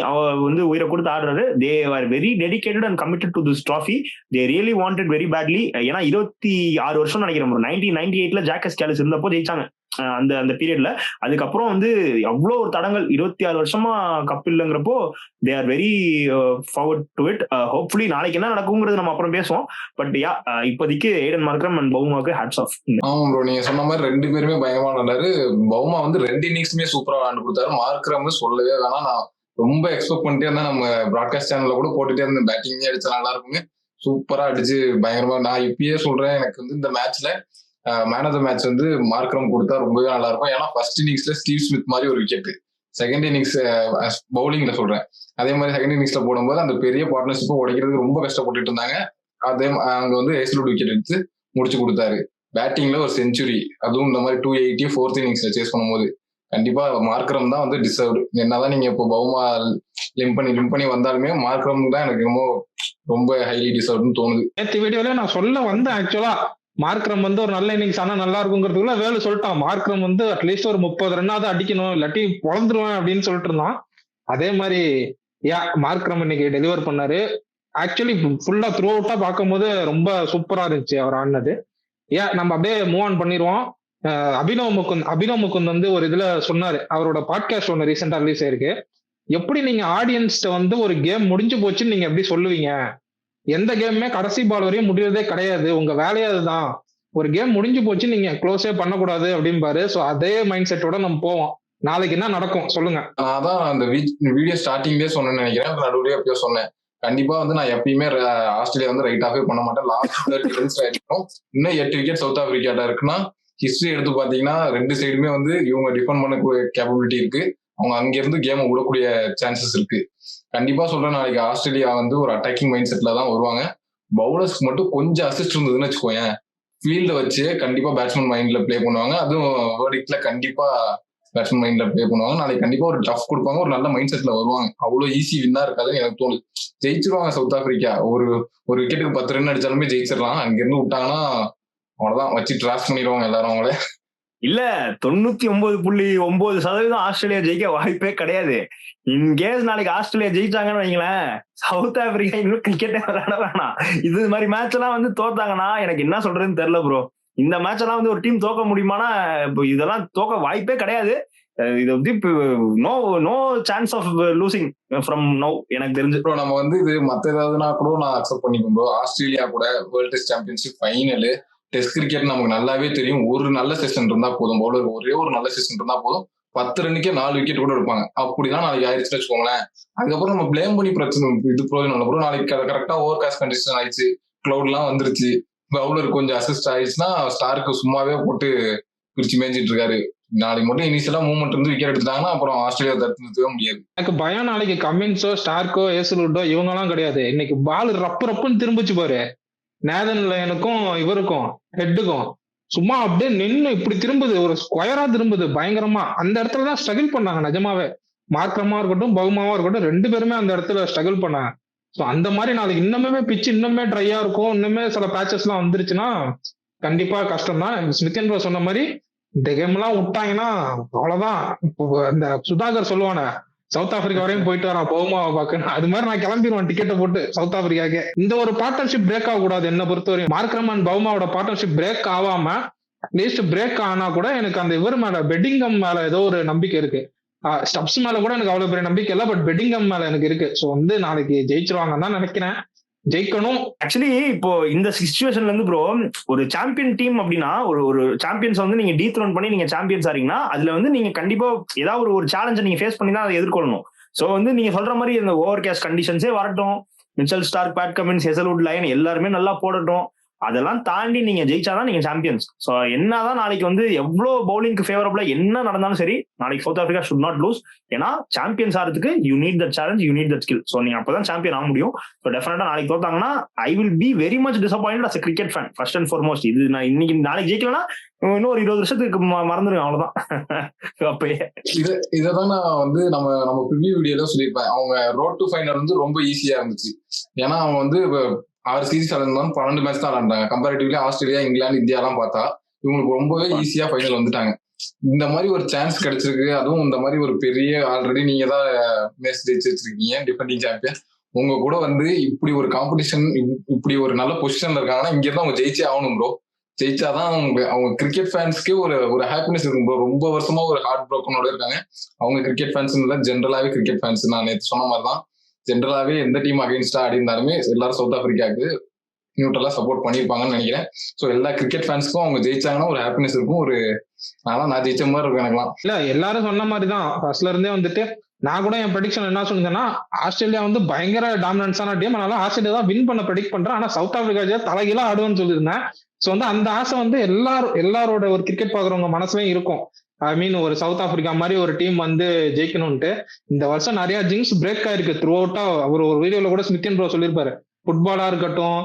[SPEAKER 4] வந்து உயிரை கொடுத்து ஆடுறாரு. They were very dedicated and committed to this trophy. They really wanted very badly. ஏன்னா 26 வருஷம் நினைக்கிறேன், 1998ல ஜாக்கஸ் கேலிஸ் இருந்தப்போ ஜெயிச்சாங்க. அந்த அந்த பீரியட்ல. அதுக்கப்புறம் வந்து அவ்வளோ ஒரு தடங்கள் 26 வருஷமா கப் இல்லைங்கிறப்போ they are very forward to it. Hopefully நாளைக்கு என்ன நடக்குங்கிறது நம்ம அப்புறம் பேசுவோம். பட் யா, இப்போதைக்கு ஏடன் மார்க்ரம் அண்ட் பவுமாவுக்கு ஹேட்ஸ் ஆஃப்.
[SPEAKER 2] ஆமா ப்ரோ, நீங்க சொன்ன மாதிரி 2 பேருமே பயங்கரமா விளையாண்டாரு. பவுமா வந்து 2 இன்னிங்ஸுமே சூப்பரா விளையாண்டு கொடுத்தாரு. மார்க்ரம் சொல்லவே வேணாம், நான் ரொம்ப எக்ஸ்பெக்ட் பண்ணிட்டே இருந்தேன். நம்ம ப்ராட்காஸ்ட் சேனல்ல கூட போட்டுட்டே இருந்தேன், பேட்டிங்கே அடிச்சா நல்லா இருக்குன்னு. சூப்பரா அடிச்சு பயங்கரமா. நான் இப்பயே சொல்றேன், எனக்கு வந்து இந்த மேட்ச்ல மேன் ஆஃப் த மேட்ச் வந்து மார்க்ரம் கொடுத்தா ரொம்பவே நல்லா இருக்கும். ஏன்னா ஃபர்ஸ்ட் இன்னிங்ஸ்ல ஸ்டீவ் ஸ்மித் மாதிரி ஒரு விக்கெட், செகண்ட் இன்னிங்ஸ் பவுலிங்ல சொல்றேன், அதே மாதிரி செகண்ட் இன்னிங்ஸ்ல போடும்போது அந்த பெரிய பார்ட்னர்ஷிப்பை உடைக்கிறதுக்கு ரொம்ப கஷ்டப்பட்டுட்டு இருந்தாங்க. அதே அங்க வந்து ஹேசல்வுட் விக்கெட் எடுத்து முடிச்சு கொடுத்தாரு. பேட்டிங்ல ஒரு செஞ்சுரி, அதுவும் இந்த மாதிரி 280 4th இன்னிங்ஸ்ல சேஸ் பண்ணும்போது கண்டிப்பா மார்க்ரம் தான் வந்து டிசர்வ்டு. என்னதான் நீங்க இப்போ பவுமா லிம் பண்ணி வந்தாலுமே மார்க்ரம் தான் எனக்கு ரொம்ப ஹைலி டிசர்வ்டுன்னு தோணுது.
[SPEAKER 3] நேற்று வீடியோல நான் சொல்ல வந்தேன் ஆக்சுவலா, மார்க்ரம் வந்து ஒரு நல்ல இன்னிங்ஸ் ஆனா நல்லா இருக்குங்கிறதுக்குள்ள வேலு சொல்லிட்டான், மார்க்ரம் வந்து அட்லீஸ்ட் ஒரு 30 ரன்னாவது அடிக்கணும், இல்லாட்டி பொழந்துருவேன் அப்படின்னு சொல்லிட்டு இருந்தான். அதே மாதிரி மார்க்ரம் இன்னைக்கு டெலிவர் பண்ணாரு. ஆக்சுவலி ஃபுல்லா த்ரூ அவுட்டா பார்க்கும் போது ரொம்ப சூப்பரா இருந்துச்சு அவர் ஆடினது. நம்ம அப்படியே மூவ் ஆன் பண்ணிடுவோம். அபினவ் முகுந்த் வந்து ஒரு இதுல சொன்னாரு, அவரோட பாட்காஸ்ட் ஒன்று ரீசெண்டா ரிலீஸ் ஆயிருக்கு. எப்படி நீங்க ஆடியன்ஸ்ட வந்து ஒரு கேம் முடிஞ்சு போச்சுன்னு நீங்க எப்படி சொல்லுவீங்க? எந்த கேமுமே கடைசி பால் வரையும் முடியறதே கிடையாது, உங்க வேலையே அதுதான். ஒரு கேம் முடிஞ்சு போச்சு, நீங்க க்ளோஸே பண்ணக்கூடாது அப்படின்பாரு. ஸோ அதே மைண்ட் செட்டோட நம்ம போவோம். நாளைக்கு என்ன நடக்கும் சொல்லுங்க.
[SPEAKER 2] அதான் அந்த வீடியோ ஸ்டார்டிங்லேயே சொன்னேன்னு நினைக்கிறேன், நடுவுலயே எப்பயோ சொன்னேன். கண்டிப்பா வந்து நான் எப்பயுமே ஆஸ்திரேலியா வந்து ரைட் ஆஃபே பண்ண மாட்டேன். லாஸ்ட் 30 ரன்ஸ் ஆயிருக்கும், இன்னும் 8 விக்கெட் சவுத் ஆப்பிரிக்காட்ட இருக்குன்னா ஹிஸ்டரி எடுத்து பாத்தீங்கன்னா 2 சைடுமே வந்து இவங்க டிஃபெண்ட் பண்ணக்கூடிய கேப்பபிலிட்டி இருக்கு. அவங்க அங்கிருந்து கேமை விடக்கூடிய சான்சஸ் இருக்கு. கண்டிப்பா சொல்றேன், நாளைக்கு ஆஸ்திரேலியா வந்து ஒரு அட்டாக்கிங் மைண்ட் செட்ல தான் வருவாங்க. பவுலர்ஸ்க்கு மட்டும் கொஞ்சம் அசிஸ்ட் இருந்ததுன்னு வச்சுக்கோங்க, ஃபீல்ட வச்சு கண்டிப்பா பேட்ஸ்மேன் மைண்ட்ல பிளே பண்ணுவாங்க. அதுவும் வேர்டிக்ட்ல கண்டிப்பா பேட்ஸ்மேன் மைண்ட்ல பிளே பண்ணுவாங்க. நாளைக்கு கண்டிப்பா ஒரு டஃப் கொடுப்பாங்க, ஒரு நல்ல மைண்ட் செட்ல வருவாங்க. அவ்வளவு ஈஸி வின்னா இருக்காதுன்னு எனக்கு தோணுது. ஜெயிச்சிருவாங்க சவுத் ஆப்பிரிக்கா. ஒரு விக்கெட்டுக்கு 10 ரன் அடிச்சாலுமே ஜெயிச்சிடலாம். அங்கிருந்து விட்டாங்கன்னா அவ்வளவுதான், வச்சு டிராஸ் பண்ணிடுவாங்க எல்லாரும் அவங்கள.
[SPEAKER 4] இல்ல, 99.9% ஆஸ்திரேலியா ஜெயிக்க வாய்ப்பே கிடையாது. இன்கேஸ் நாளைக்கு ஆஸ்திரேலியா ஜெயிச்சாங்கன்னு வைங்களேன், சவுத் ஆப்பிரிக்கா இன்னும் கிரிக்கெட்டே விளையாட வேணாம். இது மாதிரி மேட்ச் எல்லாம் வந்து தோத்தாங்கன்னா எனக்கு என்ன சொல்றதுன்னு தெரியல ப்ரோ. இந்த மேட்ச் எல்லாம் வந்து ஒரு டீம் தோக்க முடியுமானா, இப்போ இதெல்லாம் தோக்க வாய்ப்பே கிடையாது. இது வந்து no chance of losing from no எனக்கு தெரிஞ்சு.
[SPEAKER 2] ப்ரோ நம்ம வந்து இது மத்த ஏதாவதுனா கூட நான் அக்செப்ட் பண்ணிப்பேன் ப்ரோ. ஆஸ்திரேலியா கூட world Test Championship final, test cricket நமக்கு நல்லாவே தெரியும். ஒரு நல்ல செஷன் இருந்தா போதும், பவுலர் ஒரே ஒரு நல்ல செஷன் இருந்தா போதும், 10 ரன்னுக்கே 4 விக்கெட் கூட எடுப்பாங்க. அப்படிதான் நாளைக்கு ஆயிடுச்சுன்னு வச்சுக்கோங்களேன். அதுக்கப்புறம் நம்ம பிளேம் பண்ணி பிரச்சனை இது ப்ரோஜனம் இல்லை ப்ரோ. நாளைக்கு கரெக்டா ஓவர் காஸ்ட் கண்டிஷன் ஆயிடுச்சு, கிளவுட் எல்லாம் வந்துருச்சு, பவுலர் கொஞ்சம் அசிஸ்ட் ஆயிடுச்சுன்னா ஸ்டார்க்கு சும்மாவே போட்டு பிரிச்சு மேய்ஞ்சிட்டு இருக்காரு. நாளைக்கு மட்டும் இனிஷியலா மூவ்மெண்ட் இருந்து விக்கெட் எடுத்துட்டாங்கன்னா அப்புறம் ஆஸ்திரேலியா தடுத்துக்கவே முடியாது.
[SPEAKER 3] எனக்கு பயம் நாளைக்கு கமின்ஸோ ஸ்டார்க்கோ ஹேசல்வுட்டோ இவங்க எல்லாம் கிடையாது. இன்னைக்கு பால் ரப்புன்னு திரும்பிச்சு பாரு, நேதன் லயனுக்கும் இவருக்கும் ஹெட்டுக்கும் சும்மா அப்படியே நின்று இப்படி திரும்புது, ஒரு ஸ்கொயரா திரும்புது பயங்கரமா. அந்த இடத்துலதான் ஸ்ட்ரகிள் பண்ணாங்க நிஜமாவே. மார்க்ரமா இருக்கட்டும் பவுமாவா இருக்கட்டும், 2 பேருமே அந்த இடத்துல ஸ்ட்ரகிள் பண்ணாங்க. ஸோ அந்த மாதிரி நாளைக்கு இன்னுமே பிச்சு இன்னுமே ட்ரையா இருக்கும், இன்னுமே சில பேச்சஸ் எல்லாம் வந்துருச்சுன்னா கண்டிப்பா கஷ்டம் தான். ஸ்மித் ப்ரோ சொன்ன மாதிரி இந்த கேம் எல்லாம் விட்டாங்கன்னா அவ்வளவுதான். இந்த சுதாகர் சொல்லுவானே, சவுத் ஆப்பிரிக்கா வரையும் போயிட்டு வரான் பவுமாவை பார்க்கணும், அது மாதிரி நான் கிளம்பிடுவேன் டிக்கெட்டை போட்டு சவுத் ஆப்பிரிக்காக்கு. இந்த ஒரு பார்ட்னர்ஷிப் பிரேக் ஆக கூடாது என்ன பொறுத்தவரையும். மார்க்ரம் அண்ட் பவுமாவோட பார்ட்னர்ஷிப் பிரேக் ஆகாம அட்லீஸ்ட் பிரேக் ஆனா கூட எனக்கு அந்த இவர் மேல பெட்டிங்கம் மேல ஏதோ ஒரு நம்பிக்கை இருக்கு. ஸ்டப்ஸ் மேல கூட எனக்கு அவ்வளவு பெரிய நம்பிக்கை இல்லை, பட் பெட்டிங்கம் மேல எனக்கு இருக்கு. ஸோ வந்து நாளைக்கு ஜெயிச்சிருவாங்கன்னு தான் நினைக்கிறேன், ஜெயிக்கணும்.
[SPEAKER 4] ஆக்சுவலி இப்போ இந்த சிச்சுவேஷன்ல இருந்து ப்ரோ, ஒரு சாம்பியன் டீம் அப்படின்னா ஒரு சாம்பியன்ஸ் வந்து நீங்க டீத்ரோன் பண்ணி நீங்க சாம்பியன்ஸ் ஆறீங்கன்னா அதுல வந்து நீங்க கண்டிப்பா ஏதாவது ஒரு சேலஞ்சை நீங்க ஃபேஸ் பண்ணி தான் அதை எதிர்கொள்ளணும். ஸோ வந்து நீங்க சொல்ற மாதிரி இந்த ஓவர் கேஸ்ட் கண்டிஷன்ஸே வரட்டும், Mitchell Starc, Pat Cummins, Hazlewood, Lyon எல்லாருமே நல்லா போடட்டும், அதெல்லாம் தாண்டி நீங்க ஜெயிச்சாதான் நீங்க சாம்பியன்ஸ். ஸோ என்னதான் நாளைக்கு வந்து எவ்வளவு பவுலிங்க்கு ஃபேவரபிளா என்ன நடந்தாலும் சரி, நாளைக்கு South Africa should not lose. ஏன்னா சாம்பியன்ஸ் ஆகிறதுக்கு you need that challenge, you need that skill. So நீங்க அப்பதான் சாம்பியன் ஆக முடியும். ஸோ டெஃபினட்டா நாளைக்கு தோத்தாங்கன்னா I will be very much disappointed as cricket fan first and foremost. இது நான் இன்னைக்கு நாளைக்கு ஜெயிக்கலன்னா இன்னும் ஒரு 20 வருஷத்துக்கு மறந்துருவேன், அவ்வளவுதான். அப்பயே
[SPEAKER 2] இதான் நான் வந்து நம்ம ப்ரிவியூ வீடியோல சொல்லியிருப்பேன். அவங்க ரோட் டு ஃபைனல் வந்து ரொம்ப ஈஸியா இருந்துச்சு. ஏன்னா அவங்க வந்து 6 சீரீஸ் விளையாண்டாலும் 12 மேட்ச் தான் விளையாண்டாங்க. கம்பேரிட்டிவ்லி ஆஸ்திரேலியா, இங்கிலாந்து, இந்தியா எல்லாம் பார்த்தா இவங்களுக்கு ரொம்பவே ஈஸியா ஃபைனல் வந்துட்டாங்க. இந்த மாதிரி ஒரு சான்ஸ் கிடைச்சிருக்கு, அதுவும் இந்த மாதிரி ஒரு பெரிய ஆல்ரெடி நீங்க தான் மேட்ச் ஜெயிச்சு வச்சிருக்கீங்க, டிஃபெண்டிங் சாம்பியன். உங்க கூட வந்து இப்படி ஒரு காம்படிஷன், இப்படி ஒரு நல்ல பொசிஷன்ல இருக்காங்கன்னா இங்க இருந்து அவங்க ஜெயிச்சே ஆகணும் ப்ரோ. ஜெயிச்சாதான் அவங்க கிரிக்கெட் ஃபேன்ஸ்க்கு ஒரு ஹாப்பினஸ் இருக்கும் ப்ரோ. ரொம்ப வருஷமா ஒரு ஹார்ட் ப்ரோக்கனோட இருக்காங்க அவங்க கிரிக்கெட் ஃபேன்ஸ் இல்ல, ஜென்ரலாவே கிரிக்கெட் ஃபேன்ஸ். நான் நேற்று சொன்ன மாதிரிதான் ஜென்ரலாவே எந்த டீம் அகைன்ஸ்டா ஆடி இருந்தாலுமே எல்லாரும் சவுத் ஆப்பிரிக்காவுக்கு நியூட்ரலா சப்போர்ட் பண்ணிருப்பாங்கன்னு நினைக்கிறேன். ஸோ எல்லா கிரிக்கெட் ஃபேன்ஸ்க்கும் அவங்க ஜெயிச்சாங்கன்னா ஒரு ஹாப்பினஸ் இருக்கும். நான் ஜெயிச்ச மாதிரி இருக்கும் எனக்குலாம்.
[SPEAKER 3] இல்ல எல்லாரும் சொன்ன மாதிரிதான் ஃபர்ஸ்ட்ல இருந்தே வந்துட்டு நான் கூட என் ப்ரெடிக்ஷன் என்ன சொன்னேன்னா ஆஸ்திரேலியா வந்து பயங்கர டாமினன்ஸான டீம், அதனால ஆஸ்திரேலியா தான் வின் பண்ண ப்ரெடிக்ட் பண்றேன். ஆனா சவுத் ஆப்பிரிக்கா தலைகீழா ஆடுவோம்னு சொல்லியிருந்தேன். ஸோ வந்து அந்த ஆசை வந்து எல்லாரோட ஒரு கிரிக்கெட் பாக்குறவங்க மனசுலயும் இருக்கும். ஐ மீன் ஒரு சவுத் ஆப்பிரிக்கா மாதிரி ஒரு டீம் வந்து ஜெயிக்கணும்ட்டு. இந்த வருஷம் நிறைய ஜிங்ஸ் பிரேக் ஆயிருக்கு த்ரூ அவுட்டா. அவர் ஒரு வீடியோல கூட ஸ்மித்தின் ப்ரோ சொல்லியிருப்பாரு, ஃபுட்பாலா இருக்கட்டும்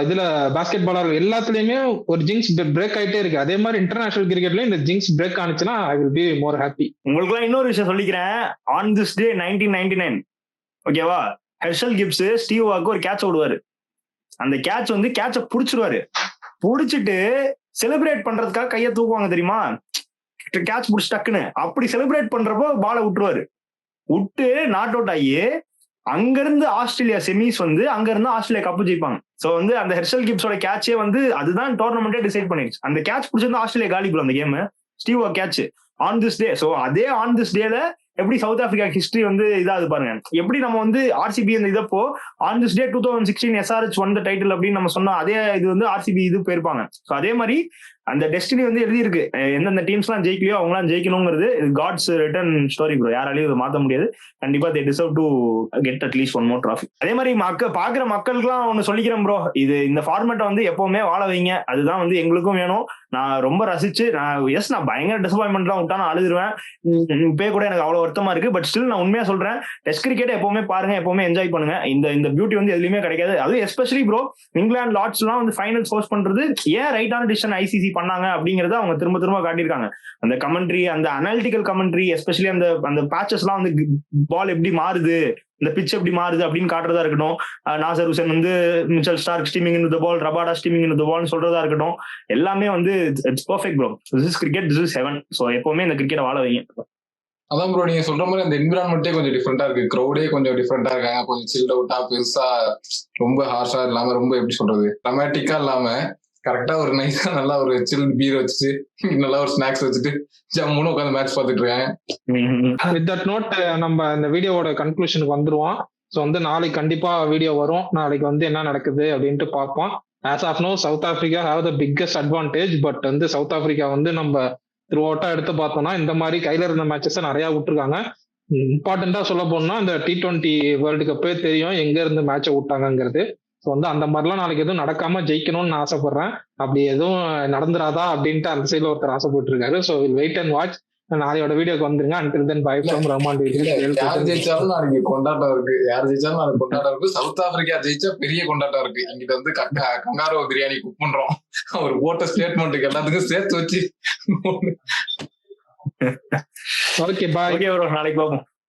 [SPEAKER 3] இதுல பாஸ்கெட் பாலா எல்லாத்துலயுமே ஒரு ஜிங்ஸ் பிரேக் ஆயிட்டே இருக்கு. அதே மாதிரி இன்டர்நேஷனல் கிரிக்கெட்லயும் இந்த ஜிங்ஸ் பிரேக் ஆனிச்சுன்னா I will be more happy.
[SPEAKER 4] உங்களுக்கு எல்லாம் இன்னொரு விஷயம் சொல்லிக்கிறேன். ஆன் திஸ் டே 1999 ஓகேவா, ஹெர்ஷல் கிப்ஸ் ஸ்டீவ் வாக்கு ஒரு கேட்ச் ஓடுவாரு. அந்த கேட்ச் வந்து கேட்ச புடிச்சிருவாரு. புடிச்சிட்டு செலிப்ரேட் பண்றதுக்காக கையை தூக்குவாங்க தெரியுமா, கேட்ச் புடிச்சு டக்குன்னு. அப்படி செலிப்ரேட் பண்றப்போ பாலை விட்டுருவாரு. விட்டு நாட் அவுட் ஆகி அங்கிருந்து ஆஸ்திரேலியா செமிஸ் வந்து அங்க இருந்து ஆஸ்திரேலியா கப்பு ஜெயிப்பாங்க. சோ வந்து அந்த ஹெர்ஷல் கிப்ஸோட கேட்சே வந்து அதுதான் டோர்னமெண்டே டிசைட் பண்ணிருச்சு. அந்த கேட்ச் பிடிச்சிருந்தா ஆஸ்திரேலியா காலி போல அந்த game. Steve catch on this day. So அதே ஆன் திஸ் டேல எப்படி சவுத் ஆப்பிரிக்கா ஹிஸ்டரி வந்து இதாது பாருங்க. எப்படி நம்ம வந்து ஆர்சிபி இந்த இதப்போ on this day 2016 SRH won the title அப்படின்னு நம்ம சொன்னா அதே இது வந்து ஆர்சிபி இது போயிருப்பாங்க. ஸோ அதே மாதிரி அந்த டெஸ்டினி வந்து எழுதி இருக்கு. எந்தெந்த டீம்ஸ் எல்லாம் ஜெயிக்கலையோ அவங்க எல்லாம் ஜெயிக்கணுங்கிறது காட்ஸ் ரிட்டர்ன் ஸ்டோரி ப்ரோ. யாராலையும் இதை மாத்த முடியாது. கண்டிப்பா they deserve to get at least one more trophy. அதே மாதிரி பாக்குற மக்களுக்கு எல்லாம் ஒண்ணு சொல்லிக்கிறேன் ப்ரோ, இந்த ஃபார்மேட்டை வந்து எப்பவுமே வாழ வைங்க. அதுதான் வந்து எங்களுக்கும் வேணும். நான் ரொம்ப ரசிச்சு நான் பயங்கர டிசப்பாயின்மெண்ட் எல்லாம் விட்டா நான் அழுதுருவேன். இப்பயே கூட எனக்கு அவ்வளவு வருத்தமா இருக்கு. பட் ஸ்டில் நான் உண்மையா சொல்றேன், டெஸ்ட் கிரிக்கெட் எப்பவுமே பாருங்க, எப்பவுமே என்ஜாய் பண்ணுங்க. இந்த பியூட்டி வந்து எதுலயுமே கிடைக்காது. அதுவும் எஸ்பெஷலி ப்ரோ இங்கிலாந்து லார்ட்ஸ் எல்லாம் வந்து ஃபைனல்ஸ் ஹோஸ்ட் பண்றது ஏன் ரைட்டான டிசிஷன் ஐசிசி பண்ணாங்க அப்படிங்கறத அவங்க திரும்ப திரும்ப காட்டியிருக்காங்க. அந்த கமெண்ட்ரி, அந்த அனாலிட்டிக்கல் கமெண்ட்ரி, எஸ்பெஷலி அந்த பேச்சஸ் எல்லாம் வந்து பால் எப்படி மாறுது, இந்த பிட்ச் எப்படி மாறுது அப்படின்னு காட்டுறதா இருக்கட்டும். நாசர் ஹுசேன் வந்து மிச்சல் ஸ்டார்க் ஸ்டீமிங் இன் தி பால், ரபாடா ஸ்டீமிங் இன் தி பால் சொல்றதா இருக்கட்டும். எல்லாமே வந்து it's perfect bro. This is cricket, this is heaven. So எப்பவுமே இந்த கிரிக்கெட்டை வாழ வைங்க.
[SPEAKER 2] அதான் ப்ரோ நீங்க சொல்ற மாதிரி அந்த என்விரான்மெண்டே கொஞ்சம் டிஃப்ரெண்டா இருக்கு. க்ரௌடே கொஞ்சம் டிஃப்ரெண்டா இருக்காங்க. கொஞ்சம் சில்ட் அவுட்டா, பெருசா ரொம்ப ஹார்ஷா இல்லாம, ரொம்ப எப்படி சொல்றது ட்ரமாட்டிக்கா இல்லாம கரெக்டா ஒரு நைஸா நல்லா ஒரு சில் பீர் வச்சுட்டு நல்லா ஒரு ஸ்நாக்ஸ் வச்சுட்டு ஜம்முன்னு உட்காந்து மேட்ச் பார்த்துட்டு இருக்காங்க.
[SPEAKER 3] வித் தட் நோட் நம்ம இந்த வீடியோவோட கன்க்ளூஷனுக்கு வந்துருவோம். ஸோ வந்து நாளைக்கு கண்டிப்பா வீடியோ வரும். நாளைக்கு வந்து என்ன நடக்குது அப்படின்ட்டு பார்ப்போம். As of now South Africa have the biggest advantage. But வந்து சவுத் ஆப்பிரிக்கா வந்து நம்ம த்ரூ அவுட்டா எடுத்து பார்த்தோம்னா இந்த மாதிரி கையில இருந்த மேட்சஸ் நிறைய விட்டுருக்காங்க. இம்பார்ட்டண்டா சொல்ல போனா இந்த T20 வேர்ல்டு கப்பே தெரியும் எங்க இருந்து மேட்சை விட்டாங்கிறது. ஸோ வந்து அந்த மாதிரிலாம் நாளைக்கு எதுவும் நடக்காம ஜெயிக்கணும்னு நான் ஆசைப்படுறேன். அப்படி எதுவும் நடந்துராதா அப்படின்ட்டு அந்த சைட்ல ஒருத்தர் ஆசைப்பட்டு இருக்காரு. So will wait and watch. நாளையோட வீடியோக்கு வந்துருங்க. until then bye from Rahman.
[SPEAKER 2] யார் ஜெயிச்சாலும் நாளைக்கு கொண்டாட்டம் இருக்கு. யார் ஜெயிச்சாலும் நாளைக்கு கொண்டாட்டம் இருக்கு. சவுத் ஆப்பிரிக்கா ஜெயிச்சா பெரிய கொண்டாட்டம் இருக்கு. இங்கிட்ட வந்து கங்காரோ பிரியாணி குக் பண்றோம். அவர் போட்ட ஸ்டேட்மெண்ட்டுக்கு எல்லாத்துக்கும் சேர்த்து வச்சு
[SPEAKER 3] ஓகே பாய்.
[SPEAKER 4] ஓகே ப்ரோ, நாளைக்கு பார்ப்போம்.